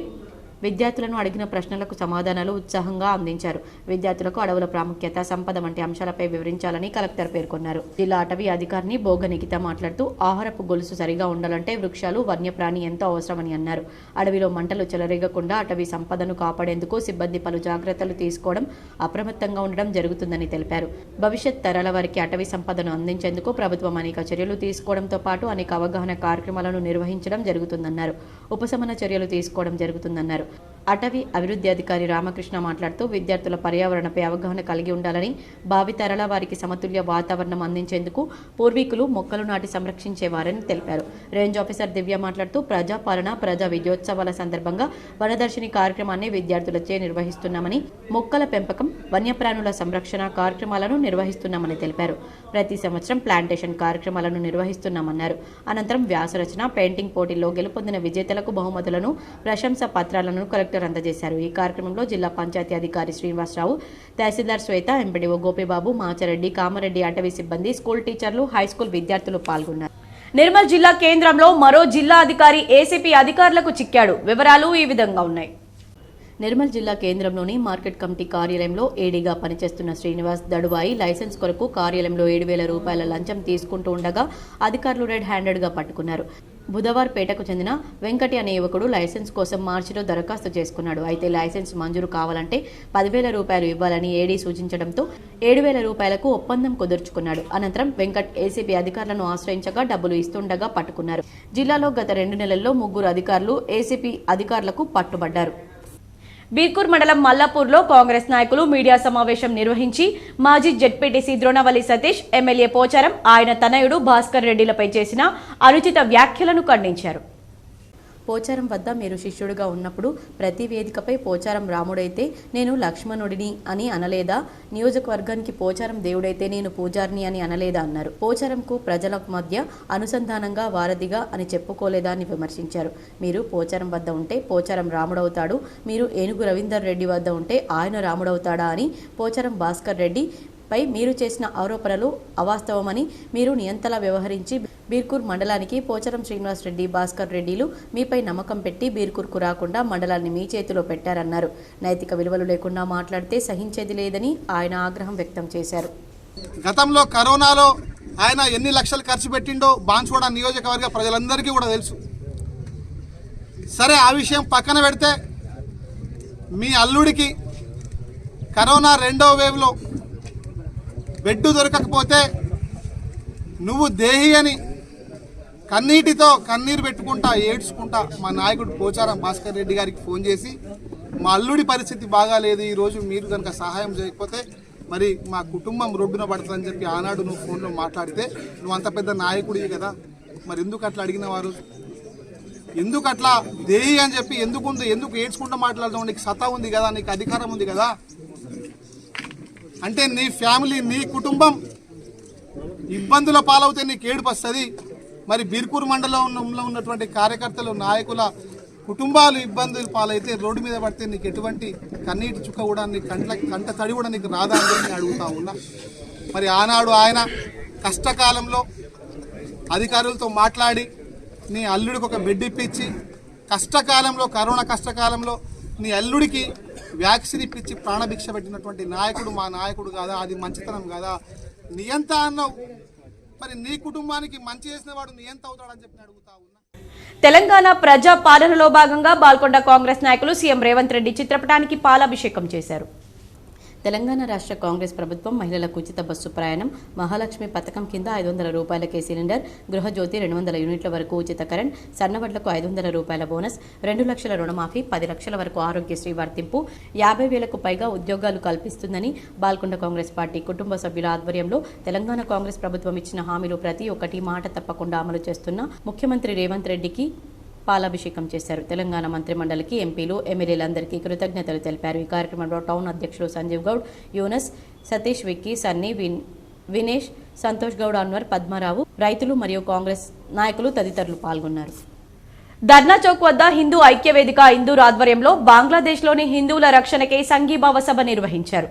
విద్యార్థులను అడిగిన ప్రశ్నలకు సమాధానాలు ఉత్సాహంగా అందించారు. విద్యార్థులకు అడవుల ప్రాముఖ్యత, సంపద వంటి అంశాలపై వివరించాలని కలెక్టర్ పేర్కొన్నారు. జిల్లా అటవీ అధికారిని భోగ నిఖిత మాట్లాడుతూ ఆహారపు గొలుసు సరిగా ఉండాలంటే వృక్షాలు, వన్యప్రాణి ఎంతో అవసరమని అన్నారు. అడవిలో మంటలు చెలరేగకుండా అటవీ సంపదను కాపాడేందుకు సిబ్బంది పలు జాగ్రత్తలు తీసుకోవడం, అప్రమత్తంగా ఉండడం జరుగుతుందని తెలిపారు. భవిష్యత్ తరాల వారికి అటవీ సంపదను అందించేందుకు ప్రభుత్వం అనేక చర్యలు తీసుకోవడంతో పాటు అనేక అవగాహన కార్యక్రమాలను నిర్వహించడం జరుగుతుందన్నారు. ఉపశమన చర్యలు తీసుకోవడం జరుగుతుందన్నారు. అటవీ అభివృద్ధి అధికారి రామకృష్ణ మాట్లాడుతూ విద్యార్థుల పర్యావరణపై అవగాహన కలిగి ఉండాలని, భావితరాల వారికి సమతుల్య వాతావరణం అందించేందుకు పూర్వీకులు మొక్కలు నాటి సంరక్షించేవారని తెలిపారు. రేంజ్ ఆఫీసర్ దివ్య మాట్లాడుతూ ప్రజాపాలన ప్రజా విజయోత్సవాల సందర్భంగా వనదర్శిని కార్యక్రమాన్ని విద్యార్థులచే నిర్వహిస్తున్నామని, మొక్కల పెంపకం, వన్యప్రాణుల సంరక్షణ కార్యక్రమాలను నిర్వహిస్తున్నామని తెలిపారు. ప్రతి సంవత్సరం ప్లాంటేషన్ కార్యక్రమాలను నిర్వహిస్తున్నామన్నారు. అనంతరం వ్యాసరచన, పెయింటింగ్ పోటీల్లో గెలుపొందిన విజేతలకు బహుమతులను, ప్రశంసా పత్రాలను కలెక్టర్ అందజేశారు. ఈ కార్యక్రమంలో జిల్లా పంచాయతీ అధికారి శ్రీనివాసరావు, తహసీల్దార్ శ్వేత, ఎంపీడీఓ గోపిబాబు, మాచారెడ్డి, కామారెడ్డి అటవీ సిబ్బంది, స్కూల్ టీచర్లు, హైస్కూల్ విద్యార్థులు పాల్గొన్నారు. నిర్మల్ జిల్లా కేంద్రంలో మరో జిల్లా అధికారి ఏసీపీ అధికారులకు చిక్కాడు. వివరాలు ఈ విధంగా ఉన్నాయి. నిర్మల్ జిల్లా కేంద్రంలోని మార్కెట్ కమిటీ కార్యాలయంలో ఏడీగా పనిచేస్తున్న శ్రీనివాస్ దడువాయి లైసెన్స్ కొరకు కార్యాలయంలో 7,000 రూపాయల లంచం తీసుకుంటూ ఉండగా అధికారులు రెడ్ హ్యాండెడ్గా పట్టుకున్నారు. బుధవార్పేటకు చెందిన వెంకటి అనే యువకుడు లైసెన్స్ కోసం మార్చిలో దరఖాస్తు చేసుకున్నాడు. అయితే లైసెన్స్ మంజూరు కావాలంటే 10,000 రూపాయలు ఇవ్వాలని ఏడీ సూచించడంతో 7,000 రూపాయలకు ఒప్పందం కుదుర్చుకున్నాడు. అనంతరం వెంకట్ ఏసీబీ అధికారులను ఆశ్రయించగా డబ్బులు ఇస్తుండగా పట్టుకున్నారు. జిల్లాలో గత 2 నెలల్లో 3 అధికారులు ఏసీపీ అధికారులకు పట్టుబడ్డారు. బీర్కూర్ మండలం మల్లాపూర్లో కాంగ్రెస్ నాయకులు మీడియా సమావేశం నిర్వహించి మాజీ జెడ్పీటీసీ ద్రోణవల్లి సతీష్, ఎమ్మెల్యే పోచారం, ఆయన తనయుడు భాస్కర్ రెడ్డిలపై చేసిన అనుచిత వ్యాఖ్యలను ఖండించారు. పోచారం వద్ద మీరు శిష్యుడిగా ఉన్నప్పుడు ప్రతి వేదికపై పోచారం రాముడైతే నేను లక్ష్మణుడిని అని అనలేదా? నియోజకవర్గానికి పోచారం దేవుడైతే నేను పూజారిని అని అనలేదా అన్నారు. పోచారంకు ప్రజల మధ్య అనుసంధానంగా, వారధిగా అని చెప్పుకోలేదా అని విమర్శించారు. మీరు పోచారం వద్ద ఉంటే పోచారం రాముడవుతాడు, మీరు ఏనుగు రవీందర్ రెడ్డి వద్ద ఉంటే ఆయన రాముడవుతాడా అని పోచారం భాస్కర్ రెడ్డి పై మీరు చేసిన ఆరోపణలు అవాస్తవమని, మీరు నియంతలా వ్యవహరించి బీర్కూర్ మండలానికి పోచారం శ్రీనివాస్ రెడ్డి, భాస్కర్ రెడ్డిలు మీపై నమ్మకం పెట్టి బీర్కూర్కు రాకుండా మండలాన్ని మీ చేతిలో పెట్టారన్నారు. నైతిక విలువలు లేకుండా మాట్లాడితే సహించేది లేదని ఆయన ఆగ్రహం వ్యక్తం చేశారు. గతంలో కరోనాలో ఆయన ఎన్ని లక్షలు ఖర్చు పెట్టిండో బాన్స్వాడ నియోజకవర్గ ప్రజలందరికీ కూడా తెలుసు. సరే, ఆ విషయం పక్కన పెడితే మీ అల్లుడికి కరోనా 2వ వేవ్లో బెడ్ దొరకకపోతే నువ్వు దేహి అని కన్నీటితో కన్నీరు పెట్టుకుంటా ఏడ్చుకుంటా మా నాయకుడు పోచారం భాస్కర్ రెడ్డి గారికి ఫోన్ చేసి మా అల్లుడి పరిస్థితి బాగాలేదు, ఈరోజు మీరు కనుక సహాయం చేయకపోతే మరి మా కుటుంబం రోడ్డున పడుతుందని చెప్పి ఆనాడు నువ్వు ఫోన్లో మాట్లాడితే నువ్వు అంత పెద్ద నాయకుడివి కదా, మరి ఎందుకు అట్లా అడిగిన వారు? ఎందుకు అట్లా దేహి అని చెప్పి ఎందుకు ఏడ్చుకుంటూ మాట్లాడదాం? నీకు సత్తా ఉంది కదా, నీకు అధికారం ఉంది కదా. అంటే నీ ఫ్యామిలీ, నీ కుటుంబం ఇబ్బందుల పాలవుతే నీకు ఏడుపు వస్తుంది. మరి బీర్కూర్ మండలంలో ఉన్నటువంటి కార్యకర్తలు, నాయకుల కుటుంబాలు ఇబ్బందులు పాలైతే, రోడ్డు మీద పడితే నీకు ఎటువంటి కన్నీటి చుక్క కూడా, నీ కంట తడి కూడా నీకు రాదా అని నేను అడుగుతా ఉన్నా. మరి ఆనాడు ఆయన కష్టకాలంలో అధికారులతో మాట్లాడి నీ అల్లుడికి ఒక బెడ్ ఇప్పించి కష్టకాలంలో, కరోనా కష్టకాలంలో నీ అల్లుడికి వ్యాక్సిన్ ఇప్పించి ప్రాణభిక్ష పెట్టినటువంటి నాయకుడు మా నాయకుడు కాదా? అది మంచితనం కాదా? నియంత అన్నావు, మరి నీ కుటుంబానికి మంచి చేసిన వాడు నియంత అవుతాడని చెప్పి అడుగుతా ఉన్నా. తెలంగాణ ప్రజా పాలనలో భాగంగా బాల్కొండ కాంగ్రెస్ నాయకులు సీఎం రేవంత్ రెడ్డి చిత్రపటానికి పాలాభిషేకం చేశారు. తెలంగాణ రాష్ట్ర కాంగ్రెస్ ప్రభుత్వం మహిళలకు ఉచిత బస్సు ప్రయాణం, మహాలక్ష్మి పథకం కింద 500 రూపాయలకే సిలిండర్, గృహజ్యోతి 200 యూనిట్ల వరకు ఉచిత కరెంట్, సన్నవడ్లకు 500 రూపాయల బోనస్, 2 లక్షల రుణమాఫీ, 10 లక్షల వరకు ఆరోగ్యశ్రీ వర్తింపు, 50,000కు పైగా ఉద్యోగాలు కల్పిస్తుందని బాల్కొండ కాంగ్రెస్ పార్టీ కుటుంబ సభ్యుల ఆధ్వర్యంలో తెలంగాణ కాంగ్రెస్ ప్రభుత్వం ఇచ్చిన హామీలు ప్రతి ఒక్కటి మాట తప్పకుండా అమలు చేస్తున్న ముఖ్యమంత్రి రేవంత్ రెడ్డికి పాలాభిషేకం చేశారు. తెలంగాణ మంత్రిమండలికి, ఎంపీలు, ఎమ్మెల్యేలందరికీ కృతజ్ఞతలు తెలిపారు. ఈ కార్యక్రమంలో టౌన్ అధ్యక్షులు సంజీవ్ గౌడ్, యూనస్, సతీష్, విక్కీ, సన్నీ, వినేష్, సంతోష్ గౌడ్, అన్వర్, పద్మారావు, రైతులు మరియు కాంగ్రెస్ నాయకులు తదితరులు పాల్గొన్నారు. ధర్నా చౌక్ వద్ద హిందూ ఐక్యవేదిక ఇందూర్ ఆధ్వర్యంలో బంగ్లాదేశ్లోని హిందువుల రక్షణకై సంఘీభావ సభ నిర్వహించారు.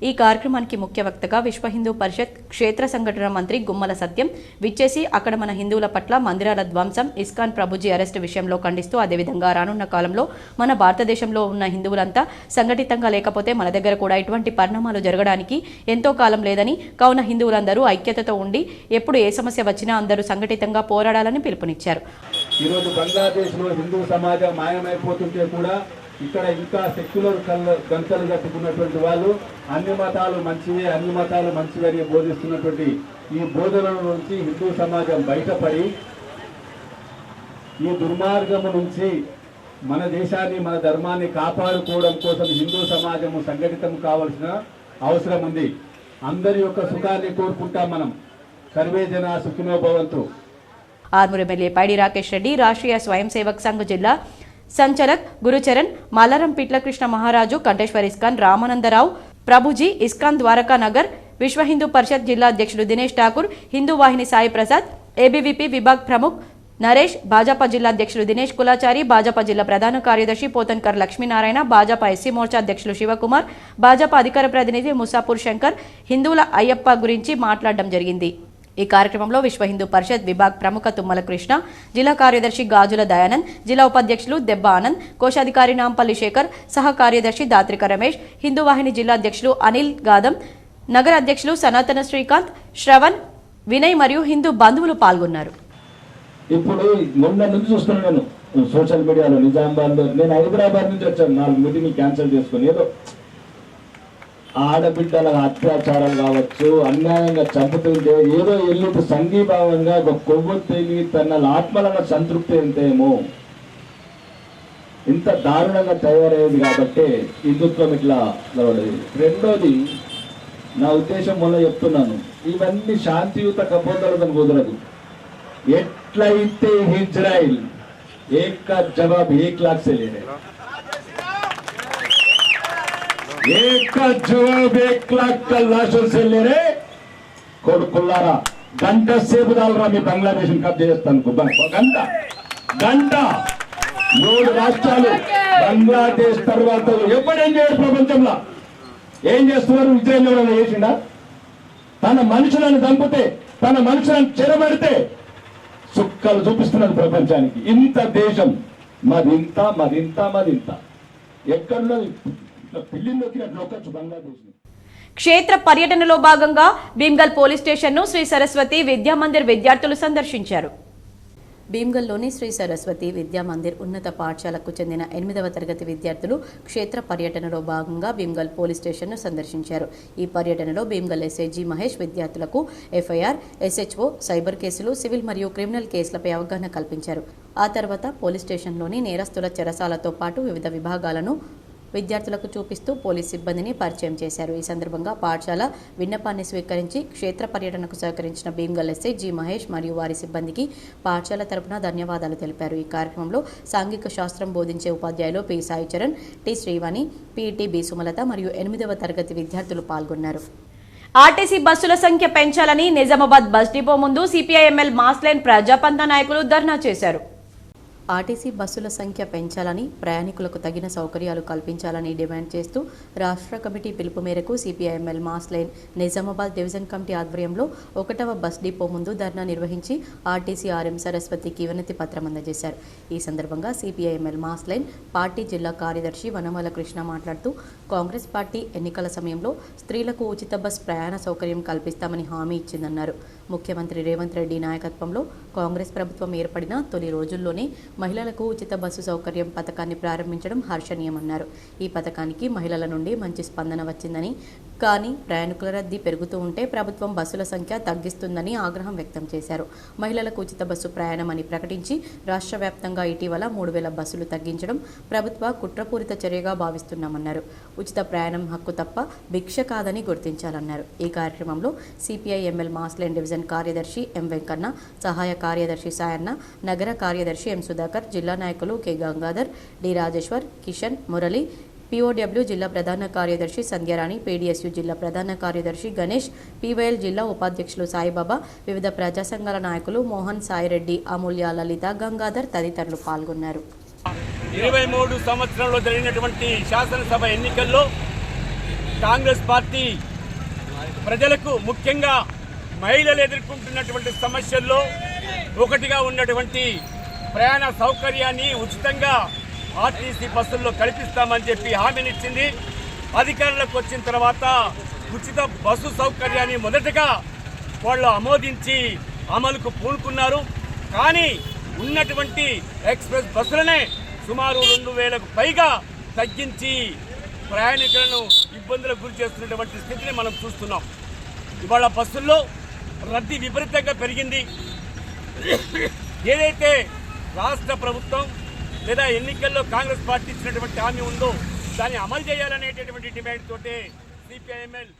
ఈ కార్యక్రమానికి ముఖ్య వక్తగా విశ్వ హిందూ పరిషత్ క్షేత్ర సంఘటన మంత్రి గుమ్మల సత్యం విచ్చేసి అక్కడ మన హిందువుల పట్ల మందిరాల ధ్వంసం, ఇస్కాన్ ప్రభుజీ అరెస్టు విషయంలో ఖండిస్తూ, అదేవిధంగా రానున్న కాలంలో మన భారతదేశంలో ఉన్న హిందువులంతా సంఘటితంగా లేకపోతే మన దగ్గర కూడా ఇటువంటి పరిణామాలు జరగడానికి ఎంతో కాలం లేదని, కావున హిందువులందరూ ఐక్యతతో ఉండి ఎప్పుడు ఏ సమస్య వచ్చినా అందరూ సంఘటితంగా పోరాడాలని పిలుపునిచ్చారు. ఈరోజు బంగ్లాదేశ్లో హిందూ సమాజం మాయమైపోతుంటే కూడా ఇక్కడ ఇంకా సెక్యులర్ గంటలు కట్టుకున్నటువంటి వాళ్ళు అన్ని మతాలు మంచివే, అన్ని మతాలు మంచివని బోధిస్తున్నటువంటి ఈ బోధనల నుంచి హిందూ సమాజం బయటపడి ఈ దుర్మార్గము నుంచి మన దేశాన్ని, మన ధర్మాన్ని కాపాడుకోవడం కోసం హిందూ సమాజము సంఘటితం కావాల్సిన అవసరం ఉంది. అందరి యొక్క సుఖాన్ని కోరుకుంటాం మనం. సర్వే జన సుఖినో భవంతు. ఆర్మూర్ ఎమ్మెల్యే పైడి రాకేష్ రెడ్డి, రాష్ట్రీయ స్వయం సేవక్ సంఘ్ జిల్లా సంచలక్ గురుచరణ్, మల్లారం పిట్ల కృష్ణ మహారాజు, కంఠేశ్వర్ ఇస్కాన్, రామానందరావు, ప్రభుజీ ఇస్కాన్ ద్వారకా నగర్, విశ్వ హిందూ పరిషత్ జిల్లా అధ్యక్షుడు దినేష్ ఠాకూర్, హిందూ వాహిని సాయి ప్రసాద్, ఏబీవీపీ విభాగ్ ప్రముఖ్ నరేష్, భాజపా జిల్లా అధ్యక్షుడు దినేష్ కులాచారి, భాజపా జిల్లా ప్రధాన కార్యదర్శి పోతన్కర్ లక్ష్మీనారాయణ, భాజపా ఎస్సీ మోర్చా అధ్యక్షులు శివకుమార్, భాజపా అధికార ప్రతినిధి ముసాపూర్ శంకర్ హిందువుల అయ్యప్ప గురించి మాట్లాడడం జరిగింది. ఈ కార్యక్రమంలో విశ్వ హిందూ పరిషత్ విభాగ్ ప్రముఖ తుమ్మల కృష్ణ, జిల్లా కార్యదర్శి గాజుల దయానంద్, జిల్లా ఉపాధ్యక్షులు దెబ్బ ఆనంద్, కోశాధికారి నాంపల్లి శేఖర్, సహ కార్యదర్శి దాత్రిక రమేష్, హిందూ వాహిని జిల్లా అధ్యక్షులు అనిల్ గాదం, నగర అధ్యక్షులు సనాతన శ్రీకాంత్, శ్రవణ్, వినయ్ మరియు హిందూ బంధువులు పాల్గొన్నారు. ఇప్పుడు మొన్న నుంచి చూస్తున్నాను నేను సోషల్ మీడియాలో, నిజామాబాద్లో. నేను హైదరాబాద్ నుంచి వచ్చాను, 4 మీటింగ్లు క్యాన్సిల్ చేసుకుని. ఏదో ఆడబిడ్డల అత్యాచారాలు కావచ్చు, అన్యాయంగా చంపుతుంటే ఏదో ఎల్లుకు సంఘీభావంగా ఒక కొవ్వొత్తిని తన ఆత్మలను సంతృప్తి ఎంతేమో ఇంత దారుణంగా తయారయ్యేది కాబట్టి హిందుత్వం ఇట్లా నిలబడేది. రెండోది, నా ఉద్దేశం మొన్న చెప్తున్నాను, ఇవన్నీ శాంతియుత కపోతలతో కుదరదు. ఎట్లయితే ఇజ్రాయిల్ ఏక జవాబ్ 1 लाख से ले रहे, एक जवाब 1 लाख का लाशों से ले रहे. కొడుకుల్లారా, గంట సేపు దాలరా మీ బంగ్లాదేశ్ కబ్జా చేస్తాను. గంట 3 రాష్ట్రాలు బంగ్లాదేశ్ తర్వాత ఎప్పుడేం చేయరు ప్రపంచంలో. ఏం చేస్తున్నారు? ఇజ్రాయెల్ ఎవరైనా చేసిండా? తన మనుషులను చంపితే, తన మనుషులను చెరబడితే సుక్కలు చూపిస్తున్నారు ప్రపంచానికి. ఇంత దేశం మరింత మరింత మరింత ఎక్కడో పిల్లిలోకి అట్లా ఒక్కచ్చు బంగ్లాదేశ్. క్షేత్ర పర్యటనలో భాగంగా భీమ్గల్ పోలీస్ స్టేషన్ను శ్రీ సరస్వతి విద్యామందిర్ విద్యార్థులు సందర్శించారు. భీమ్గల్లోని శ్రీ సరస్వతి విద్యామందిర్ ఉన్నత పాఠశాలకు చెందిన 8వ తరగతి విద్యార్థులు క్షేత్ర పర్యటనలో భాగంగా భీమ్గల్ పోలీస్ స్టేషన్ను సందర్శించారు. ఈ పర్యటనలో భీమ్గల్ ఎస్ఐ జి మహేష్ విద్యార్థులకు ఎఫ్ఐఆర్, ఎస్హెచ్ఓ, సైబర్ కేసులు, సివిల్ మరియు క్రిమినల్ కేసులపై అవగాహన కల్పించారు. ఆ తర్వాత పోలీస్ స్టేషన్లోని నేరస్తుల చెరసాలతో పాటు వివిధ విభాగాలను విద్యార్థులకు చూపిస్తూ పోలీస్ సిబ్బందిని పరిచయం చేశారు. ఈ సందర్భంగా పాఠశాల విన్నపాన్ని స్వీకరించి క్షేత్ర పర్యటనకు సహకరించిన భీమ్గల్ ఎస్ఐ జి మహేష్ మరియు వారి సిబ్బందికి పాఠశాల తరపున ధన్యవాదాలు తెలిపారు. ఈ కార్యక్రమంలో సాంఘిక శాస్త్రం బోధించే ఉపాధ్యాయులు P Sai Charan, T Srivani, PT B Sumalatha మరియు 8వ తరగతి విద్యార్థులు పాల్గొన్నారు. ఆర్టీసీ బస్సుల సంఖ్య పెంచాలని నిజామాబాద్ బస్ డిపో ముందు సిపిఐఎంఎల్ మాస్లైన్ ప్రజాపంత నాయకులు ధర్నా చేశారు. ఆర్టీసీ బస్సుల సంఖ్య పెంచాలని, ప్రయాణికులకు తగిన సౌకర్యాలు కల్పించాలని డిమాండ్ చేస్తూ రాష్ట్ర కమిటీ పిలుపు మేరకు CPIML mass line Nizamabad division committee ఆధ్వర్యంలో 1వ బస్ డిపో ముందు ధర్నా నిర్వహించి ఆర్టీసీ ఆర్ఎం సరస్వతికి వినతి పత్రం అందజేశారు. ఈ సందర్భంగా సిపిఐఎంఎల్ మాస్ లైన్ పార్టీ జిల్లా కార్యదర్శి వనమాల కృష్ణ మాట్లాడుతూ కాంగ్రెస్ పార్టీ ఎన్నికల సమయంలో స్త్రీలకు ఉచిత బస్ ప్రయాణ సౌకర్యం కల్పిస్తామని హామీ ఇచ్చిందన్నారు. ముఖ్యమంత్రి రేవంత్ రెడ్డి నాయకత్వంలో కాంగ్రెస్ ప్రభుత్వం ఏర్పడిన తొలి రోజుల్లోనే మహిళలకు ఉచిత బస్సు సౌకర్యం పథకాన్ని ప్రారంభించడం హర్షణీయమన్నారు. ఈ పథకానికి మహిళల నుండి మంచి స్పందన వచ్చిందని, కానీ ప్రయాణికుల రద్దీ పెరుగుతూ ఉంటే ప్రభుత్వం బస్సుల సంఖ్య తగ్గిస్తుందని ఆగ్రహం వ్యక్తం చేశారు. మహిళలకు ఉచిత బస్సు ప్రయాణమని ప్రకటించి రాష్ట్ర వ్యాప్తంగా ఇటీవల 3000 బస్సులు తగ్గించడం ప్రభుత్వ కుట్రపూరిత చర్యగా భావిస్తున్నామన్నారు. ఉచిత ప్రయాణం హక్కు తప్ప భిక్ష కాదని గుర్తించాలన్నారు. ఈ కార్యక్రమంలో సిపిఐఎంఎల్ మాస్ లైన్ డివిజన్ కార్యదర్శి ఎం వెంకన్న, సహాయ కార్యదర్శి సాయన్న, నగర కార్యదర్శి ఎం సుధాకర్, జిల్లా నాయకులు K Gangadhar, D Rajeshwar, Kishan, Murali, POW జిల్లా ప్రధాన కార్యదర్శి సంధ్యారాణి, పీడీఎస్యూ జిల్లా ప్రధాన కార్యదర్శి గణేష్, పీవైఎల్ జిల్లా ఉపాధ్యక్షులు సాయిబాబా, వివిధ ప్రజా సంఘాల నాయకులు మోహన్, సాయిరెడ్డి, అమూల్య, లలిత, గంగాధర్ తదితరులు పాల్గొన్నారు. 23 సంవత్సరంలో జరిగినటువంటి శాసనసభ ఎన్నికల్లో కాంగ్రెస్ పార్టీ ప్రజలకు, ముఖ్యంగా మహిళలు ఎదుర్కొంటున్నటువంటి సమస్యల్లో ఒకటిగా ఉన్నటువంటి ప్రయాణ సౌకర్యాన్ని ఉచితంగా ఆర్టీసీ బస్సుల్లో కల్పిస్తామని చెప్పి హామీనిచ్చింది. అధికారంలోకి వచ్చిన తర్వాత ఉచిత బస్సు సౌకర్యాన్ని మొదటగా వాళ్ళు ఆమోదించి అమలుకు పూనుకున్నారు. కానీ ఉన్నటువంటి ఎక్స్ప్రెస్ బస్సులనే సుమారు 2000కు పైగా తగ్గించి ప్రయాణికులను ఇబ్బందులకు గురి చేస్తున్నటువంటి స్థితిని మనం చూస్తున్నాం. ఇవాళ బస్సుల్లో రద్దీ విపరీతంగా పెరిగింది. ఏదైతే రాష్ట్ర ప్రభుత్వం లేదా ఎన్నికల్లో కాంగ్రెస్ పార్టీ ఇచ్చినటువంటి హామీ ఉందో దాన్ని అమలు చేయాలనేటటువంటి డిమాండ్ తోటే సిపిఐఎంఎల్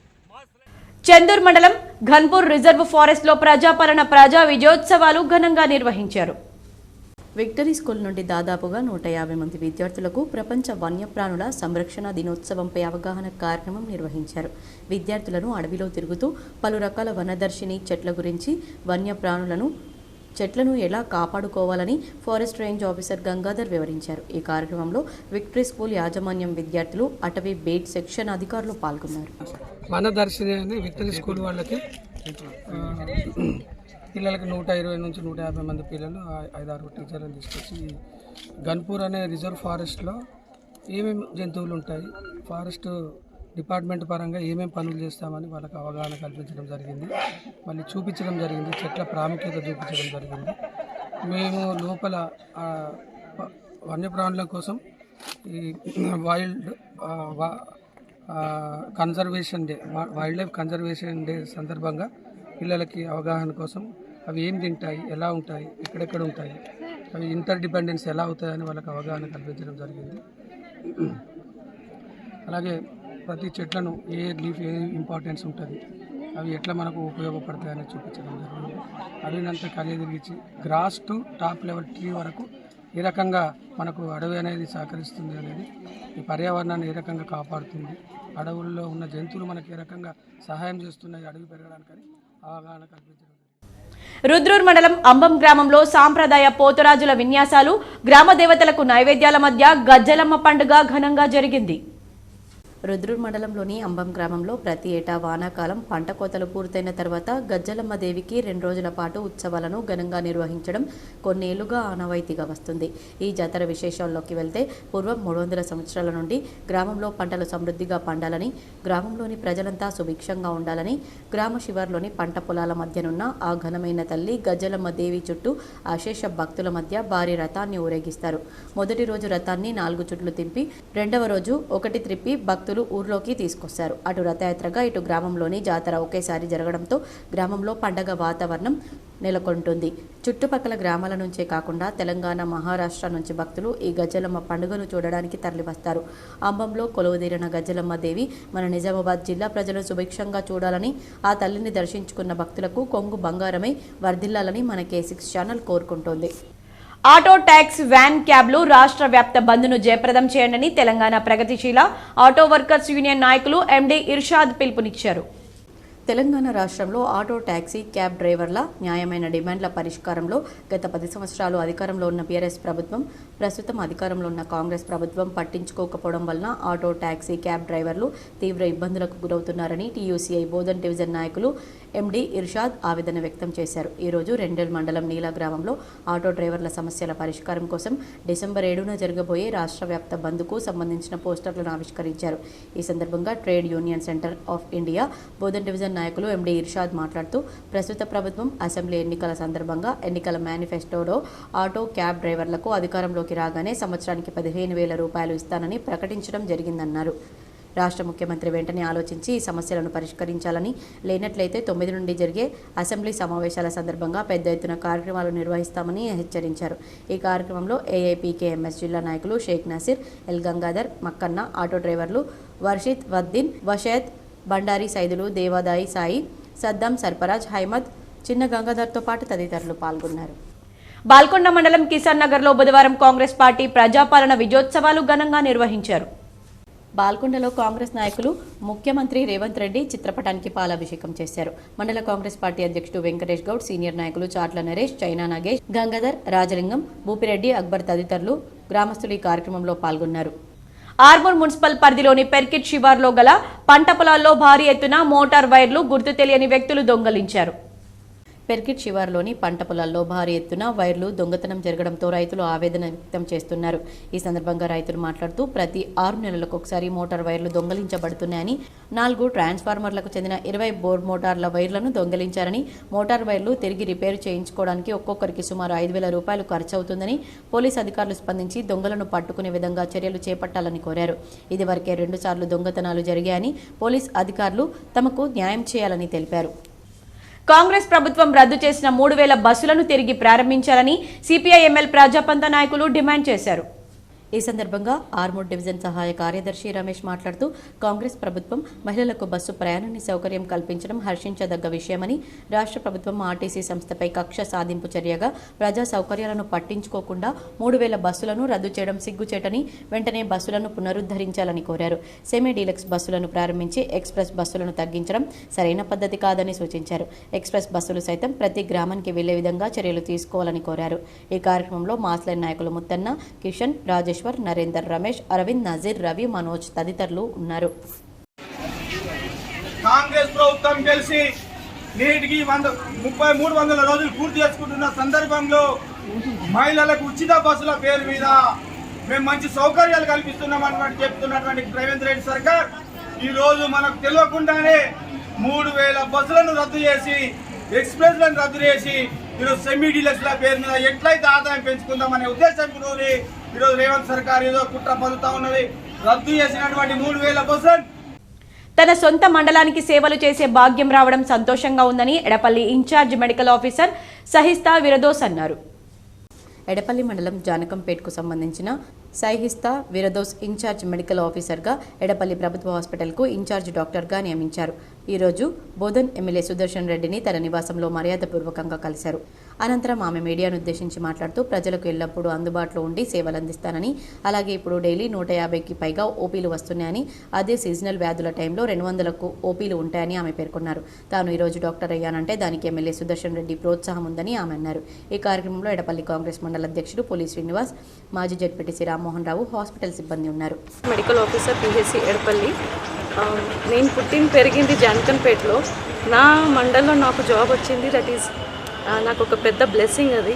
చందూర్ మండలం ఘన్పూర్ రిజర్వ్ ఫారెస్ట్ లో ప్రజాపాలన ప్రజా విజయోత్సవాలు ఘనంగా నిర్వహించారు. విక్టరీ స్కూల్ నుండి దాదాపుగా 150 మంది విద్యార్థులకు ప్రపంచ వన్యప్రాణుల సంరక్షణ దినోత్సవంపై అవగాహన కార్యక్రమం నిర్వహించారు. విద్యార్థులను అడవిలో తిరుగుతూ పలు రకాల వనదర్శిని చెట్ల గురించి, చెట్లను ఎలా కాపాడుకోవాలని ఫారెస్ట్ రేంజ్ ఆఫీసర్ గంగాధర్ వివరించారు. ఈ కార్యక్రమంలో విక్టరీ స్కూల్ యాజమాన్యం, విద్యార్థులు, అటవీ బేట్ సెక్షన్ అధికారులు పాల్గొన్నారు. వనదర్శిని అని విక్టరీ స్కూల్ వాళ్ళకి పిల్లలకి 120 నుంచి 150 మంది పిల్లలు 5-6 టీచర్లను తీసుకొచ్చి గన్పూర్ అనే రిజర్వ్ ఫారెస్ట్లో ఏమేమి జంతువులు ఉంటాయి, ఫారెస్ట్ డిపార్ట్మెంట్ పరంగా ఏమేమి పనులు చేస్తామని వాళ్ళకి అవగాహన కల్పించడం జరిగింది. మళ్ళీ చూపించడం జరిగింది, చెట్ల ప్రాముఖ్యత చూపించడం జరిగింది. మేము లోపల వన్యప్రాణుల కోసం ఈ wild conservation day, wild life conservation day సందర్భంగా పిల్లలకి అవగాహన కోసం అవి ఏం తింటాయి, ఎలా ఉంటాయి, ఎక్కడెక్కడ ఉంటాయి, అవి ఇంటర్ డిపెండెన్స్ ఎలా అవుతాయని వాళ్ళకి అవగాహన కల్పించడం జరిగింది. అలాగే ప్రతి చెట్లను ఏ లీఫ్ ఏ ఇంపార్టెన్స్ ఉంటుంది, అవి ఎట్లా మనకు ఉపయోగపడతాయని చూపించడం జరిగింది. అడవినంతా కలియదిరిగించి grass to top level tree వరకు ఏ రకంగా మనకు అడవి అనేది సహకరిస్తుంది అనేది, ఈ పర్యావరణాన్ని ఏ రకంగా కాపాడుతుంది, అడవుల్లో ఉన్న జంతువులు మనకి ఏ రకంగా సహాయం చేస్తున్నాయి అడవి పెరగడానికని అవగాహన కల్పించడం. రుద్రూర్ మండలం అంబం గ్రామంలో సాంప్రదాయ పోతురాజుల విన్యాసాలు, గ్రామ దేవతలకు నైవేద్యాల మధ్య గజ్జలమ్మ పండుగ ఘనంగా జరిగింది. రుద్రూర్ మండలంలోని అంబం గ్రామంలో ప్రతి ఏటా వానాకాలం పంట కోతలు పూర్తయిన తర్వాత గజ్జలమ్మ దేవికి 2 రోజుల పాటు ఉత్సవాలను ఘనంగా నిర్వహించడం కొన్నేళ్లుగా ఆనవాయితీగా వస్తుంది. ఈ జాతర విశేషాల్లోకి వెళ్తే పూర్వం 300 సంవత్సరాల నుండి గ్రామంలో పంటలు సమృద్ధిగా పండాలని, గ్రామంలోని ప్రజలంతా సుభిక్షంగా ఉండాలని గ్రామ శివార్లోని పంట పొలాల మధ్యనున్న ఆ ఘనమైన తల్లి గజ్జలమ్మ దేవి చుట్టూ అశేష భక్తుల మధ్య భారీ రథాన్ని ఊరేగిస్తారు. మొదటి రోజు రథాన్ని 4 చుట్లు తింపి, రెండవ రోజు 1 త్రిప్పి భక్తులు ఊర్లోకి తీసుకొస్తారు. అటు రథయాత్రగా ఇటు గ్రామంలోని జాతర ఒకేసారి జరగడంతో గ్రామంలో పండగ వాతావరణం నెలకొంటుంది. చుట్టుపక్కల గ్రామాల నుంచే కాకుండా తెలంగాణ, మహారాష్ట్ర నుంచి భక్తులు ఈ గజ్జలమ్మ పండుగను చూడడానికి తరలివస్తారు. అంబంలో కొలువుదీరిన గజ్జలమ్మ దేవి మన నిజామాబాద్ జిల్లా ప్రజలను సుభిక్షంగా చూడాలని, ఆ తల్లిని దర్శించుకున్న భక్తులకు కొంగు బంగారమై వర్ధిల్లాలని మన K6 ఛానల్ కోరుకుంటోంది. ఆటో ట్యాక్స్, వ్యాన్, క్యాబ్లు రాష్ట్ర వ్యాప్త బంద్ను జయప్రదం చేయండి తెలంగాణ ప్రగతిశీల ఆటో వర్కర్స్ యూనియన్ నాయకులు ఎండి ఇర్షాద్ పిలుపునిచ్చారు. తెలంగాణ రాష్ట్రంలో ఆటో టాక్సీ క్యాబ్ డ్రైవర్ల న్యాయమైన డిమాండ్ల పరిష్కారంలో గత 10 సంవత్సరాలు అధికారంలో ఉన్న బీఆర్ఎస్ ప్రభుత్వం, ప్రస్తుతం అధికారంలో ఉన్న కాంగ్రెస్ ప్రభుత్వం పట్టించుకోకపోవడం వలన ఆటో టాక్సీ క్యాబ్ డ్రైవర్లు తీవ్ర ఇబ్బందులకు గురవుతున్నారని టీయూసీఐ బోధన్ డివిజన్ నాయకులు ఎండి ఇర్షాద్ ఆవేదన వ్యక్తం చేశారు. ఈరోజు రెండెల్ మండలం నీలా గ్రామంలో ఆటో డ్రైవర్ల సమస్యల పరిష్కారం కోసం డిసెంబర్ 7న జరగబోయే రాష్ట్ర వ్యాప్త బంద్కు సంబంధించిన పోస్టర్లను ఆవిష్కరించారు. ఈ సందర్భంగా trade union centre of India Bodhan division నాయకులు ఎండి ఇర్షాద్ మాట్లాడుతూ, ప్రస్తుత ప్రభుత్వం అసెంబ్లీ ఎన్నికల సందర్భంగా ఎన్నికల మేనిఫెస్టోలో ఆటో క్యాబ్ డ్రైవర్లకు అధికారంలోకి రాగానే సంవత్సరానికి 15,000 రూపాయలు ఇస్తానని ప్రకటించడం జరిగిందన్నారు. రాష్ట్ర ముఖ్యమంత్రి వెంటనే ఆలోచించి ఈ సమస్యలను పరిష్కరించాలని, లేనట్లయితే 9 నుండి జరిగే అసెంబ్లీ సమావేశాల సందర్భంగా పెద్ద ఎత్తున కార్యక్రమాలు నిర్వహిస్తామని హెచ్చరించారు. ఈ కార్యక్రమంలో ఏఐపీకేఎంఎస్ జిల్లా నాయకులు షేక్ నసీర్, ఎల్ గంగాధర్, మక్కన్న, ఆటో డ్రైవర్లు వర్షిత్ వద్దీన్, వషయత్, బండారి సైదులు, దేవాదాయి సాయి, సద్దాం సర్పరాజ్, హైమద్, చిన్న గంగాధర్తో పాటు తదితరులు పాల్గొన్నారు. బాల్కొండ మండలం కిసాన్ నగర్లో బుధవారం కాంగ్రెస్ పార్టీ ప్రజాపాలన విజయోత్సవాలు ఘనంగా నిర్వహించారు. బాల్కొండలో కాంగ్రెస్ నాయకులు ముఖ్యమంత్రి రేవంత్ రెడ్డి చిత్రపటానికి పాలాభిషేకం చేశారు. మండల కాంగ్రెస్ పార్టీ అధ్యక్షుడు వెంకటేష్ గౌడ్, సీనియర్ నాయకులు చాట్ల నరేష్, చైనా నాగేష్, గంగాధర్, రాజలింగం, భూపిరెడ్డి, అక్బర్ తదితరులు గ్రామస్తులు ఈ కార్యక్రమంలో పాల్గొన్నారు. ఆర్మూర్ మున్సిపల్ పరిధిలోని పెర్కిట్ శివార్లో గల పంట పొలాల్లో భారీ ఎత్తున మోటార్ వైర్లు గుర్తు తెలియని వ్యక్తులు దొంగలించారు. పెర్కిట్ శివార్లోని పంట పొలాల్లో భారీ ఎత్తున వైర్లు దొంగతనం జరగడంతో రైతులు ఆవేదన వ్యక్తం చేస్తున్నారు. ఈ సందర్భంగా రైతులు మాట్లాడుతూ, ప్రతి 6 నెలలకు ఒకసారి మోటార్ వైర్లు దొంగలించబడుతున్నాయని, 4 ట్రాన్స్ఫార్మర్లకు చెందిన 20 బోర్ మోటార్ల వైర్లను దొంగలించారని, మోటార్ వైర్లు తిరిగి రిపేరు చేయించుకోవడానికి ఒక్కొక్కరికి సుమారు 5,000 రూపాయలు ఖర్చు అవుతుందని పోలీసు అధికారులు స్పందించి దొంగలను పట్టుకునే విధంగా చర్యలు చేపట్టాలని కోరారు. ఇదివరకే 2 సార్లు దొంగతనాలు జరిగాయని, పోలీసు అధికారులు తమకు న్యాయం చేయాలని తెలిపారు. కాంగ్రెస్ ప్రభుత్వం రద్దు చేసిన 3,000 బస్సులను తిరిగి ప్రారంభించాలని సిపిఐ ఎంఎల్ ప్రజాపంత నాయకులు డిమాండ్ చేశారు. ఈ సందర్భంగా ఆర్మూర్ డివిజన్ సహాయ కార్యదర్శి రమేష్ మాట్లాడుతూ, కాంగ్రెస్ ప్రభుత్వం మహిళలకు బస్సు ప్రయాణాన్ని సౌకర్యం కల్పించడం హర్షించదగ్గ విషయమని, రాష్ట్ర ప్రభుత్వం ఆర్టీసీ సంస్థపై కక్ష సాధింపు చర్యగా ప్రజా సౌకర్యాలను పట్టించుకోకుండా 3,000 బస్సులను రద్దు చేయడం సిగ్గుచేటని, వెంటనే బస్సులను పునరుద్ధరించాలని కోరారు. సెమీ డీలక్స్ బస్సులను ప్రారంభించి ఎక్స్ప్రెస్ బస్సులను తగ్గించడం సరైన పద్ధతి కాదని సూచించారు. ఎక్స్ప్రెస్ బస్సులు సైతం ప్రతి గ్రామానికి వెళ్లే విధంగా చర్యలు తీసుకోవాలని కోరారు. ఈ కార్యక్రమంలో మాస్లైన్ నాయకులు ముత్తన్న, కిషన్, రాజేష్, నరేందర్, రమేష్, అరవింద్, నజీర్, రవి, మనోజ్ తదితరులు ఉన్నారు. కాంగ్రెస్ ప్రభుత్వం కలిసి నేటికి 300 రోజులు పూర్తి చేసుకుంటున్న సందర్భంలో మహిళలకు ఉచిత బస్సుల పేరు మీద మేము మంచి సౌకర్యాలు కల్పిస్తున్నామని చెప్తున్నటువంటి రేవంత్ రెడ్డి సర్కార్ ఈ రోజు మనకు తెలియకుండానే 3,000 బస్సులను రద్దు చేసి, ఎక్స్ప్రెస్లను రద్దు చేసి, ఈరోజు సెమీ డీలక్స్ల పేరు మీద ఎట్లయితే ఆదాయం పెంచుకుందామనే ఉద్దేశంతో ఈరోజు రేవంత్ సర్కార్ ఏదో కుట్ర పదుతా ఉన్నది. రద్దు చేసినటువంటి 3,000 బస్సులను తన సొంత మండలానికి సేవలు చేసే భాగ్యం రావడం సంతోషంగా ఉందని ఎడపల్లి ఇన్ఛార్జ్ మెడికల్ ఆఫీసర్ సహిస్తా విరదోస్ అన్నారు. ఎడపల్లి మండలం జానకంపేట్కు సంబంధించిన సైహిస్తా విరదోస్ ఇన్ఛార్జ్ మెడికల్ ఆఫీసర్గా ఎడపల్లి ప్రభుత్వ హాస్పిటల్కు ఇన్ఛార్జ్ డాక్టర్గా నియమించారు. ఈరోజు బోధన్ ఎమ్మెల్యే సుదర్శన్ రెడ్డిని తన నివాసంలో మర్యాదపూర్వకంగా కలిశారు. అనంతరం ఆమె మీడియాను ఉద్దేశించి మాట్లాడుతూ, ప్రజలకు ఎల్లప్పుడూ అందుబాటులో ఉండి సేవలందిస్తానని, అలాగే ఇప్పుడు డైలీ 150కి పైగా ఓపీలు వస్తున్నాయని, అదే సీజనల్ వ్యాధుల టైంలో 200కు ఓపీలు ఉంటాయని ఆమె పేర్కొన్నారు. తాను ఈరోజు డాక్టర్ అయ్యానంటే దానికి ఎమ్మెల్యే సుదర్శన్ రెడ్డి ప్రోత్సాహం ఉందని ఆమె అన్నారు. ఈ కార్యక్రమంలో ఎడపల్లి కాంగ్రెస్ మండల అధ్యక్షుడు పులి శ్రీనివాస్, మాజీ జడ్పీటీసీ రామ్మోహన్ రావు, హాస్పిటల్ సిబ్బంది ఉన్నారు. Medical officer PHC Edapally. నేను పుట్టిన పెరిగింది జానకంపేటలో. నా మండలంలో నాకు జాబ్ వచ్చింది. దట్ ఈస్ నాకు ఒక పెద్ద బ్లెస్సింగ్ అది.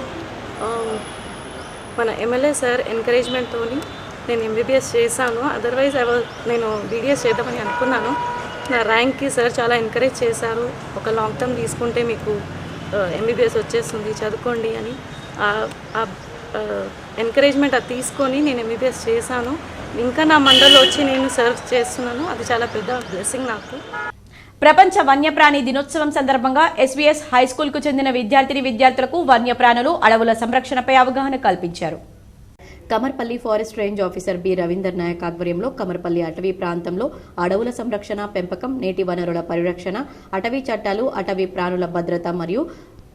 మన ఎమ్మెల్యే సార్ ఎంకరేజ్మెంట్తో నేను ఎంబీబీఎస్ చేశాను. అదర్వైజ్ నేను బీడీఎస్ చేద్దామని అనుకున్నాను. నా ర్యాంక్కి సార్ చాలా ఎంకరేజ్ చేశారు. ఒక లాంగ్ టర్మ్ తీసుకుంటే మీకు ఎంబీబీఎస్ వచ్చేస్తుంది, చదువుకోండి అని. ఎంకరేజ్మెంట్ అది తీసుకొని నేను ఎంబీబీఎస్ చేశాను. ఇంకా నా మండలంలో వచ్చి నేను సర్వ్ చేస్తున్నాను. అది చాలా పెద్ద బ్లెస్సింగ్ నాకు. ప్రపంచ వన్యప్రాణి దినోత్సవం సందర్భంగా ఎస్వీఎస్ హైస్కూల్కు చెందిన విద్యార్థులకు వన్యప్రాణులు, అడవుల సంరక్షణపై అవగాహన కల్పించారు. Kamarpally forest range officer B Ravinder Naik ఆధ్వర్యంలో కమర్పల్లి అటవీ ప్రాంతంలో అడవుల సంరక్షణ, పెంపకం, నీటి వనరుల పరిరక్షణ, అటవీ చట్టాలు, అటవీ ప్రాణుల భద్రత మరియు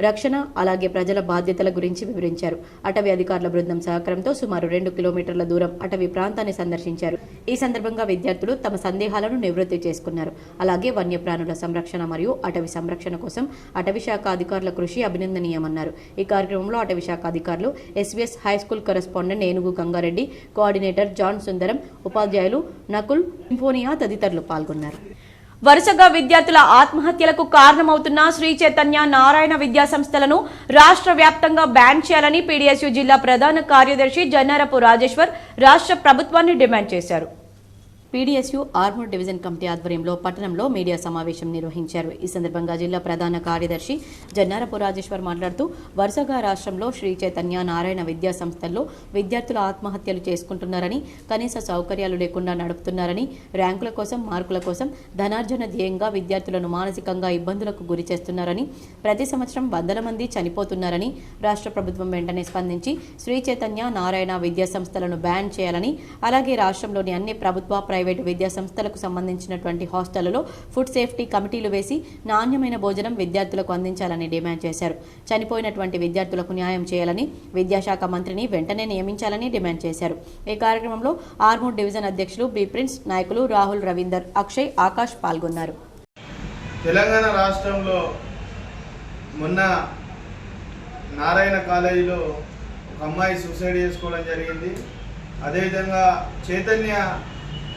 రక్షణ అలాగే ప్రజల బాధ్యతల గురించి వివరించారు. అటవీ అధికారుల బృందం సహకారంతో సుమారు 2 కిలోమీటర్ల దూరం అటవీ ప్రాంతాన్ని సందర్శించారు. ఈ సందర్భంగా విద్యార్థులు తమ సందేహాలను నివృత్తి చేసుకున్నారు. అలాగే వన్యప్రాణుల సంరక్షణ మరియు అటవీ సంరక్షణ కోసం అటవీ శాఖ అధికారుల కృషి అభినందనీయమన్నారు. ఈ కార్యక్రమంలో అటవీ శాఖ అధికారులు ఎస్వీఎస్ హైస్కూల్ కరెస్పాండెంట్ ఏనుగు గంగారెడ్డి, కోఆర్డినేటర్ జాన్ సుందరం, ఉపాధ్యాయులు నకుల్, సింఫోనియా తదితరులు పాల్గొన్నారు. వరుసగా విద్యార్థుల ఆత్మహత్యలకు కారణమవుతున్న శ్రీ చైతన్య నారాయణ విద్యా సంస్థలను రాష్ట్ర వ్యాప్తంగా బ్యాన్ చేయాలని పీడీఎస్యూ జిల్లా ప్రధాన కార్యదర్శి జన్నారపు రాజేశ్వర్ రాష్ట్ర ప్రభుత్వాన్ని డిమాండ్ చేశారు. పీడీఎస్యూ ఆర్మూర్ డివిజన్ కమిటీ ఆధ్వర్యంలో పట్టణంలో మీడియా సమావేశం నిర్వహించారు. ఈ సందర్భంగా జిల్లా ప్రధాన కార్యదర్శి జన్నారపు రాజేశ్వర్ మాట్లాడుతూ వరుసగా రాష్ట్రంలో శ్రీ చైతన్య నారాయణ విద్యా సంస్థల్లో విద్యార్థులు ఆత్మహత్యలు చేసుకుంటున్నారని, కనీస సౌకర్యాలు లేకుండా నడుపుతున్నారని, ర్యాంకుల కోసం, మార్కుల కోసం ధనార్జన ధ్యేయంగా విద్యార్థులను మానసికంగా ఇబ్బందులకు గురి చేస్తున్నారని, ప్రతి సంవత్సరం వందల మంది చనిపోతున్నారని, రాష్ట్ర ప్రభుత్వం వెంటనే స్పందించి శ్రీ చైతన్య నారాయణ విద్యా సంస్థలను బ్యాన్ చేయాలని, అలాగే రాష్ట్రంలోని అన్ని ప్రభుత్వ ప్రైవేటు విద్యా సంస్థలకు సంబంధించినటువంటి హాస్టళ్లలో ఫుడ్ సేఫ్టీ కమిటీలు వేసి నాణ్యమైన భోజనం విద్యార్థులకు అందించాలని డిమాండ్ చేశారు. చనిపోయినటువంటి విద్యార్థులకు న్యాయం చేయాలని, విద్యాశాఖ మంత్రిని వెంటనే నియమించాలని డిమాండ్ చేశారు. ఈ కార్యక్రమంలో ఆర్మూర్ డివిజన్ అధ్యక్షులు బి ప్రిన్స్, నాయకులు రాహుల్, రవీందర్, అక్షయ్, ఆకాష్ పాల్గొన్నారు. తెలంగాణ రాష్ట్రంలో మొన్న నారాయణ కాలేజీలో ఒక అమ్మాయి సూసైడ్ చేసుకోవడం జరిగింది. అదేవిధంగా చైతన్య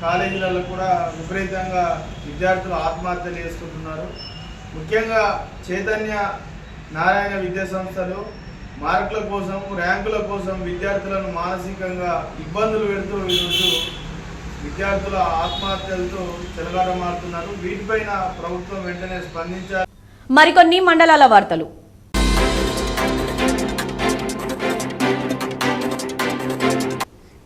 కాలేజీలలో కూడా విపరీతంగా విద్యార్థులు ఆత్మహత్యలు చేసుకుంటున్నారు. ముఖ్యంగా చైతన్య నారాయణ విద్యా సంస్థలు మార్కుల కోసం, ర్యాంకుల కోసం విద్యార్థులను మానసికంగా ఇబ్బందులు పెడుతూ ఈరోజు విద్యార్థుల ఆత్మహత్యలతో చెలగాటమాడుతున్నారు. వీటిపైన ప్రభుత్వం వెంటనే స్పందించాలి. మరికొన్ని మండలాల వార్తలు.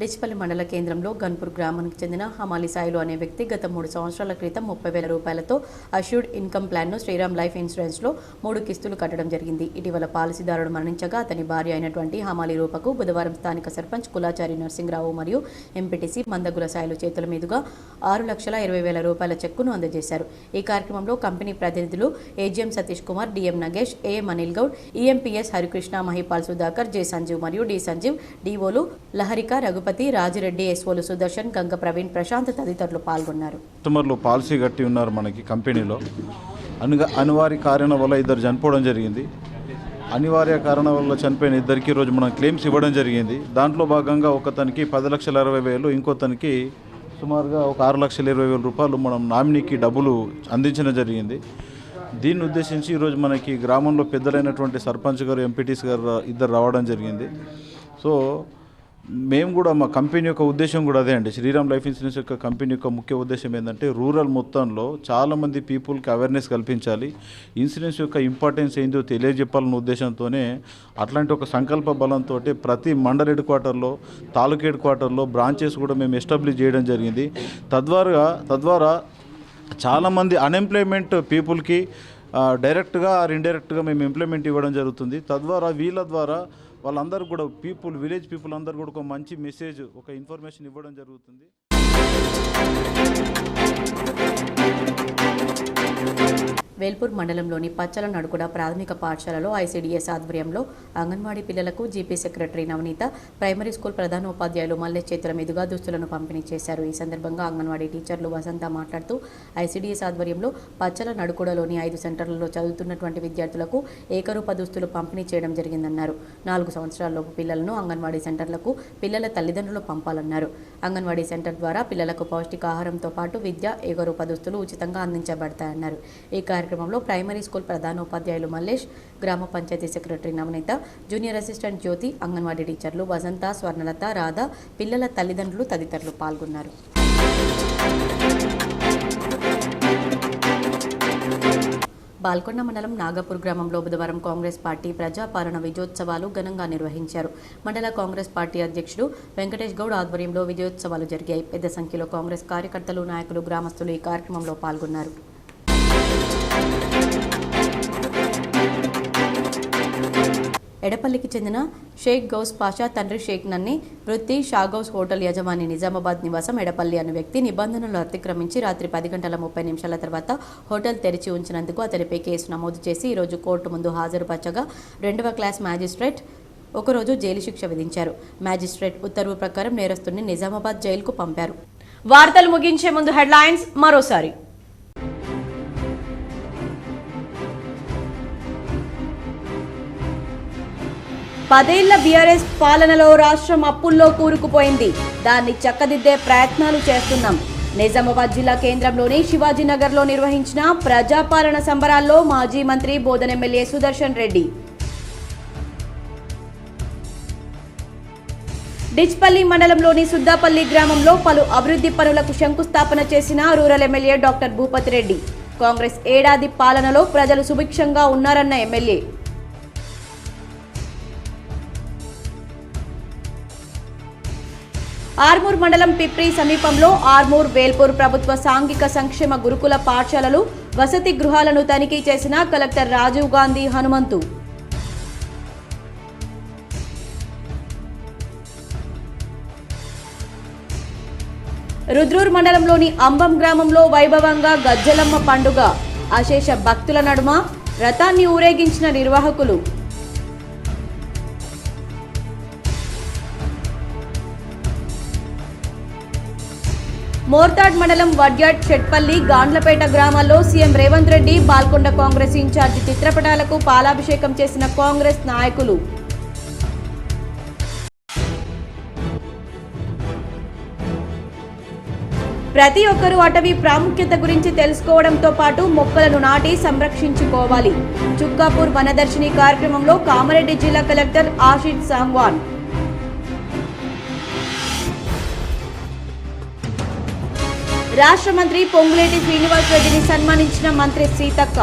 డిచ్పల్లి మండల కేంద్రంలో గన్పూర్ గ్రామానికి చెందిన హమాలి సాయిలు అనే వ్యక్తి గత 3 సంవత్సరాల క్రితం 30,000 రూపాయలతో అష్యూర్డ్ ఇన్కమ్ ప్లాన్ను శ్రీరామ్ లైఫ్ ఇన్సూరెన్స్లో 3 కిస్తులు కట్టడం జరిగింది. ఇటీవల పాలసీదారుడు మరణించగా అతని భార్య అయినటువంటి హమాలి రూపకు బుధవారం స్థానిక సర్పంచ్ కులాచారి నరసింహరావు మరియు ఎంపీటీసీ మందగుల సాయిలు చేతుల మీదుగా 6,20,000 రూపాయల చెక్కును అందజేశారు. ఈ కార్యక్రమంలో కంపెనీ ప్రతినిధులు AGM Satish Kumar, DM Nagesh, AM Anil Goud, EMPS Harikrishna, Mahipal Sudhakar, J Sanjeev మరియు డి సంజీవ్, డిఓలు లహరిక, రఘుపతి, రాజిరెడ్డి, ఎస్ఓలు సుదర్శన్, గంగ ప్రవీణ్, ప్రశాంత్ తదితరులు పాల్గొన్నారు. కస్టమర్లు పాలసీ కట్టి ఉన్నారు మనకి కంపెనీలో. అనివార్య కారణం వల్ల 2 చనిపోవడం జరిగింది. అనివార్య కారణం వల్ల చనిపోయిన 2కి రోజు మనం క్లెయిమ్స్ ఇవ్వడం జరిగింది. దాంట్లో భాగంగా ఒకతనికి 10,60,000, ఇంకోతనికి సుమారుగా ఒక 6,20,000 రూపాయలు మనం నామినీకి డబ్బులు అందించడం జరిగింది. దీన్ని ఉద్దేశించి ఈరోజు మనకి గ్రామంలో పెద్దలైనటువంటి సర్పంచ్ గారు, ఎంపీటీసీ గారు 2 రావడం జరిగింది. సో మేము కూడా మా కంపెనీ యొక్క ఉద్దేశం కూడా అదే అండి. శ్రీరామ్ లైఫ్ ఇన్సూరెన్స్ యొక్క కంపెనీ యొక్క ముఖ్య ఉద్దేశం ఏంటంటే రూరల్ మొత్తంలో చాలామంది పీపుల్కి అవేర్నెస్ కల్పించాలి, ఇన్సూరెన్స్ యొక్క ఇంపార్టెన్స్ ఏందో తెలియజెప్పాలన్న ఉద్దేశంతోనే అట్లాంటి ఒక సంకల్ప బలంతో ప్రతి మండల్ హెడ్ క్వార్టర్లో, తాలూకా హెడ్ క్వార్టర్లో బ్రాంచెస్ కూడా మేము ఎస్టాబ్లిష్ చేయడం జరిగింది. తద్వారా చాలామంది అన్ఎంప్లాయ్మెంట్ పీపుల్కి డైరెక్ట్గా ఆర్ ఇండైరెక్ట్గా మేము ఎంప్లాయ్మెంట్ ఇవ్వడం జరుగుతుంది. తద్వారా వీళ్ళ ద్వారా వాళ్ళందరూ కూడా విలేజ్ పీపుల్ అందరూ కూడా ఒక మంచి మెసేజ్, ఒక ఇన్ఫర్మేషన్ ఇవ్వడం జరుగుతుంది. వేల్పూర్ మండలంలోని పచ్చల నడుకుడ ప్రాథమిక పాఠశాలలో ఐసీడీఎస్ ఆధ్వర్యంలో అంగన్వాడీ పిల్లలకు జీపీ సెక్రటరీ నవనీత, ప్రైమరీ స్కూల్ ప్రధానోపాధ్యాయులు మల్లేష్ చేతుల మీదుగా దుస్తులను పంపిణీ చేశారు. ఈ సందర్భంగా అంగన్వాడీ టీచర్లు వసంత మాట్లాడుతూ ఐసీడీఎస్ ఆధ్వర్యంలో పచ్చల నడుకుడలోని 5 సెంటర్లలో చదువుతున్నటువంటి విద్యార్థులకు ఏకరూప దుస్తులు పంపిణీ చేయడం జరిగిందన్నారు. 4 సంవత్సరాలలోపు పిల్లలను అంగన్వాడీ సెంటర్లకు పిల్లల తల్లిదండ్రులు పంపాలన్నారు. అంగన్వాడీ సెంటర్ ద్వారా పిల్లలకు పౌష్టికాహారంతో పాటు విద్య, ఏకరూప దుస్తులు ఉచితంగా అందించబడతాయన్నారు. ఈ కార్యక్రమంలో ప్రైమరీ స్కూల్ ప్రధానోపాధ్యాయులు మల్లేష్, గ్రామ పంచాయతీ సెక్రటరీ నవనీత, జూనియర్ అసిస్టెంట్ జ్యోతి, అంగన్వాడీ టీచర్లు వసంత, స్వర్ణలత, రాధ, పిల్లల తల్లిదండ్రులు తదితరులు పాల్గొన్నారు. బాల్కొండ మండలం నాగపూర్ గ్రామంలో బుధవారం కాంగ్రెస్ పార్టీ ప్రజాపాలన విజయోత్సవాలు ఘనంగా నిర్వహించారు. మండల కాంగ్రెస్ పార్టీ అధ్యక్షుడు వెంకటేష్ గౌడ్ ఆధ్వర్యంలో విజయోత్సవాలు జరిగాయి. పెద్ద సంఖ్యలో కాంగ్రెస్ కార్యకర్తలు, నాయకులు, గ్రామస్తులు ఈ కార్యక్రమంలో పాల్గొన్నారు. ఎడపల్లికి చెందిన షేక్ గౌస్ పాషా తండ్రి షేక్ నన్ని వృత్తి షాగౌస్ హోటల్ యజమాని నిజామాబాద్ నివాసం ఎడపల్లి అనే వ్యక్తి నిబంధనలు అతిక్రమించి రాత్రి 10 గంటల 30 నిమిషాల తర్వాత హోటల్ తెరిచి ఉంచినందుకు అతనిపై కేసు నమోదు చేసి ఈరోజు కోర్టు ముందు హాజరుపరచగా 2వ క్లాస్ మ్యాజిస్ట్రేట్ ఒకరోజు జైలు శిక్ష విధించారు. మ్యాజిస్ట్రేట్ ఉత్తర్వు ప్రకారం నేరస్తుడిని నిజామాబాద్ జైలుకు పంపారు. వార్తలు ముగించే ముందు హెడ్లైన్స్ మరోసారి. పదేళ్ల బీఆర్ఎస్ పాలనలో రాష్ట్రం అప్పుల్లో కూరుకుపోయింది. దాన్ని చక్కదిద్దే ప్రయత్నాలు చేస్తున్నాం. నిజామాబాద్ జిల్లా కేంద్రంలోని శివాజీనగర్లో నిర్వహించిన ప్రజాపాలన సంబరాల్లో మాజీ మంత్రి బోధన ఎమ్మెల్యే సుదర్శన్ రెడ్డి. డిచ్పల్లి మండలంలోని సుద్దాపల్లి గ్రామంలో పలు అభివృద్ధి పనులకు శంకుస్థాపన చేసిన rural MLA doctor Bhupathi Reddy. Congress ఏడాది పాలనలో ప్రజలు సుభిక్షంగా ఉన్నారన్న ఎమ్మెల్యే. ఆర్మూర్ మండలం పిప్రి సమీపంలో ఆర్మూర్ వేల్పూర్ ప్రభుత్వ సాంఘిక సంక్షేమ గురుకుల పాఠశాలలు వసతి గృహాలను తనిఖీ చేసిన కలెక్టర్ రాజీవ్ గాంధీ హనుమంతు. రుద్రూర్ మండలంలోని అంబం గ్రామంలో వైభవంగా గజ్జలమ్మ పండుగ. అశేష భక్తుల నడుమ రథాన్ని ఊరేగించిన నిర్వాహకులు. మోర్తాడ్ మండలం వడ్యాడ్ చెట్పల్లి గాండ్లపేట గ్రామాల్లో సీఎం రేవంత్ రెడ్డి బాల్కొండ కాంగ్రెస్ ఇన్ఛార్జి చిత్రపటాలకు పాలాభిషేకం చేసిన కాంగ్రెస్ నాయకులు. ప్రతి ఒక్కరూ అటవీ ప్రాముఖ్యత గురించి తెలుసుకోవడంతో పాటు మొక్కలను నాటి సంరక్షించుకోవాలి. చుక్కాపూర్ వనదర్శిని కార్యక్రమంలో కామారెడ్డి జిల్లా కలెక్టర్ ఆశిష్ సాంగ్వాన్. రాష్ట్ర మంత్రి పొంగులేటి శ్రీనివాస్ రెడ్డిని సన్మానించిన మంత్రి సీతక్క.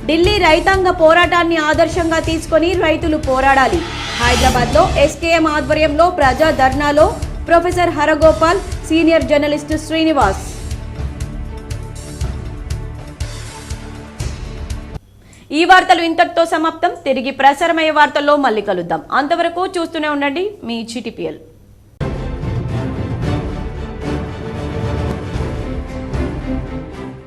ఢిల్లీ రైతాంగ పోరాటాన్ని ఆదర్శంగా తీసుకొని రైతులు పోరాడాలి. హైదరాబాద్లో ఎస్కేఎం ఆధ్వర్యంలో ప్రజా ధర్నాలో professor Haragopal, senior journalist Srinivas. ఈ వార్తలు ఇంతటితో సమాప్తం. తిరిగి ప్రసారమయ్యే వార్తల్లో మళ్ళీ కలుద్దాం. అంతవరకు చూస్తూనే ఉండండి మీ GTPL.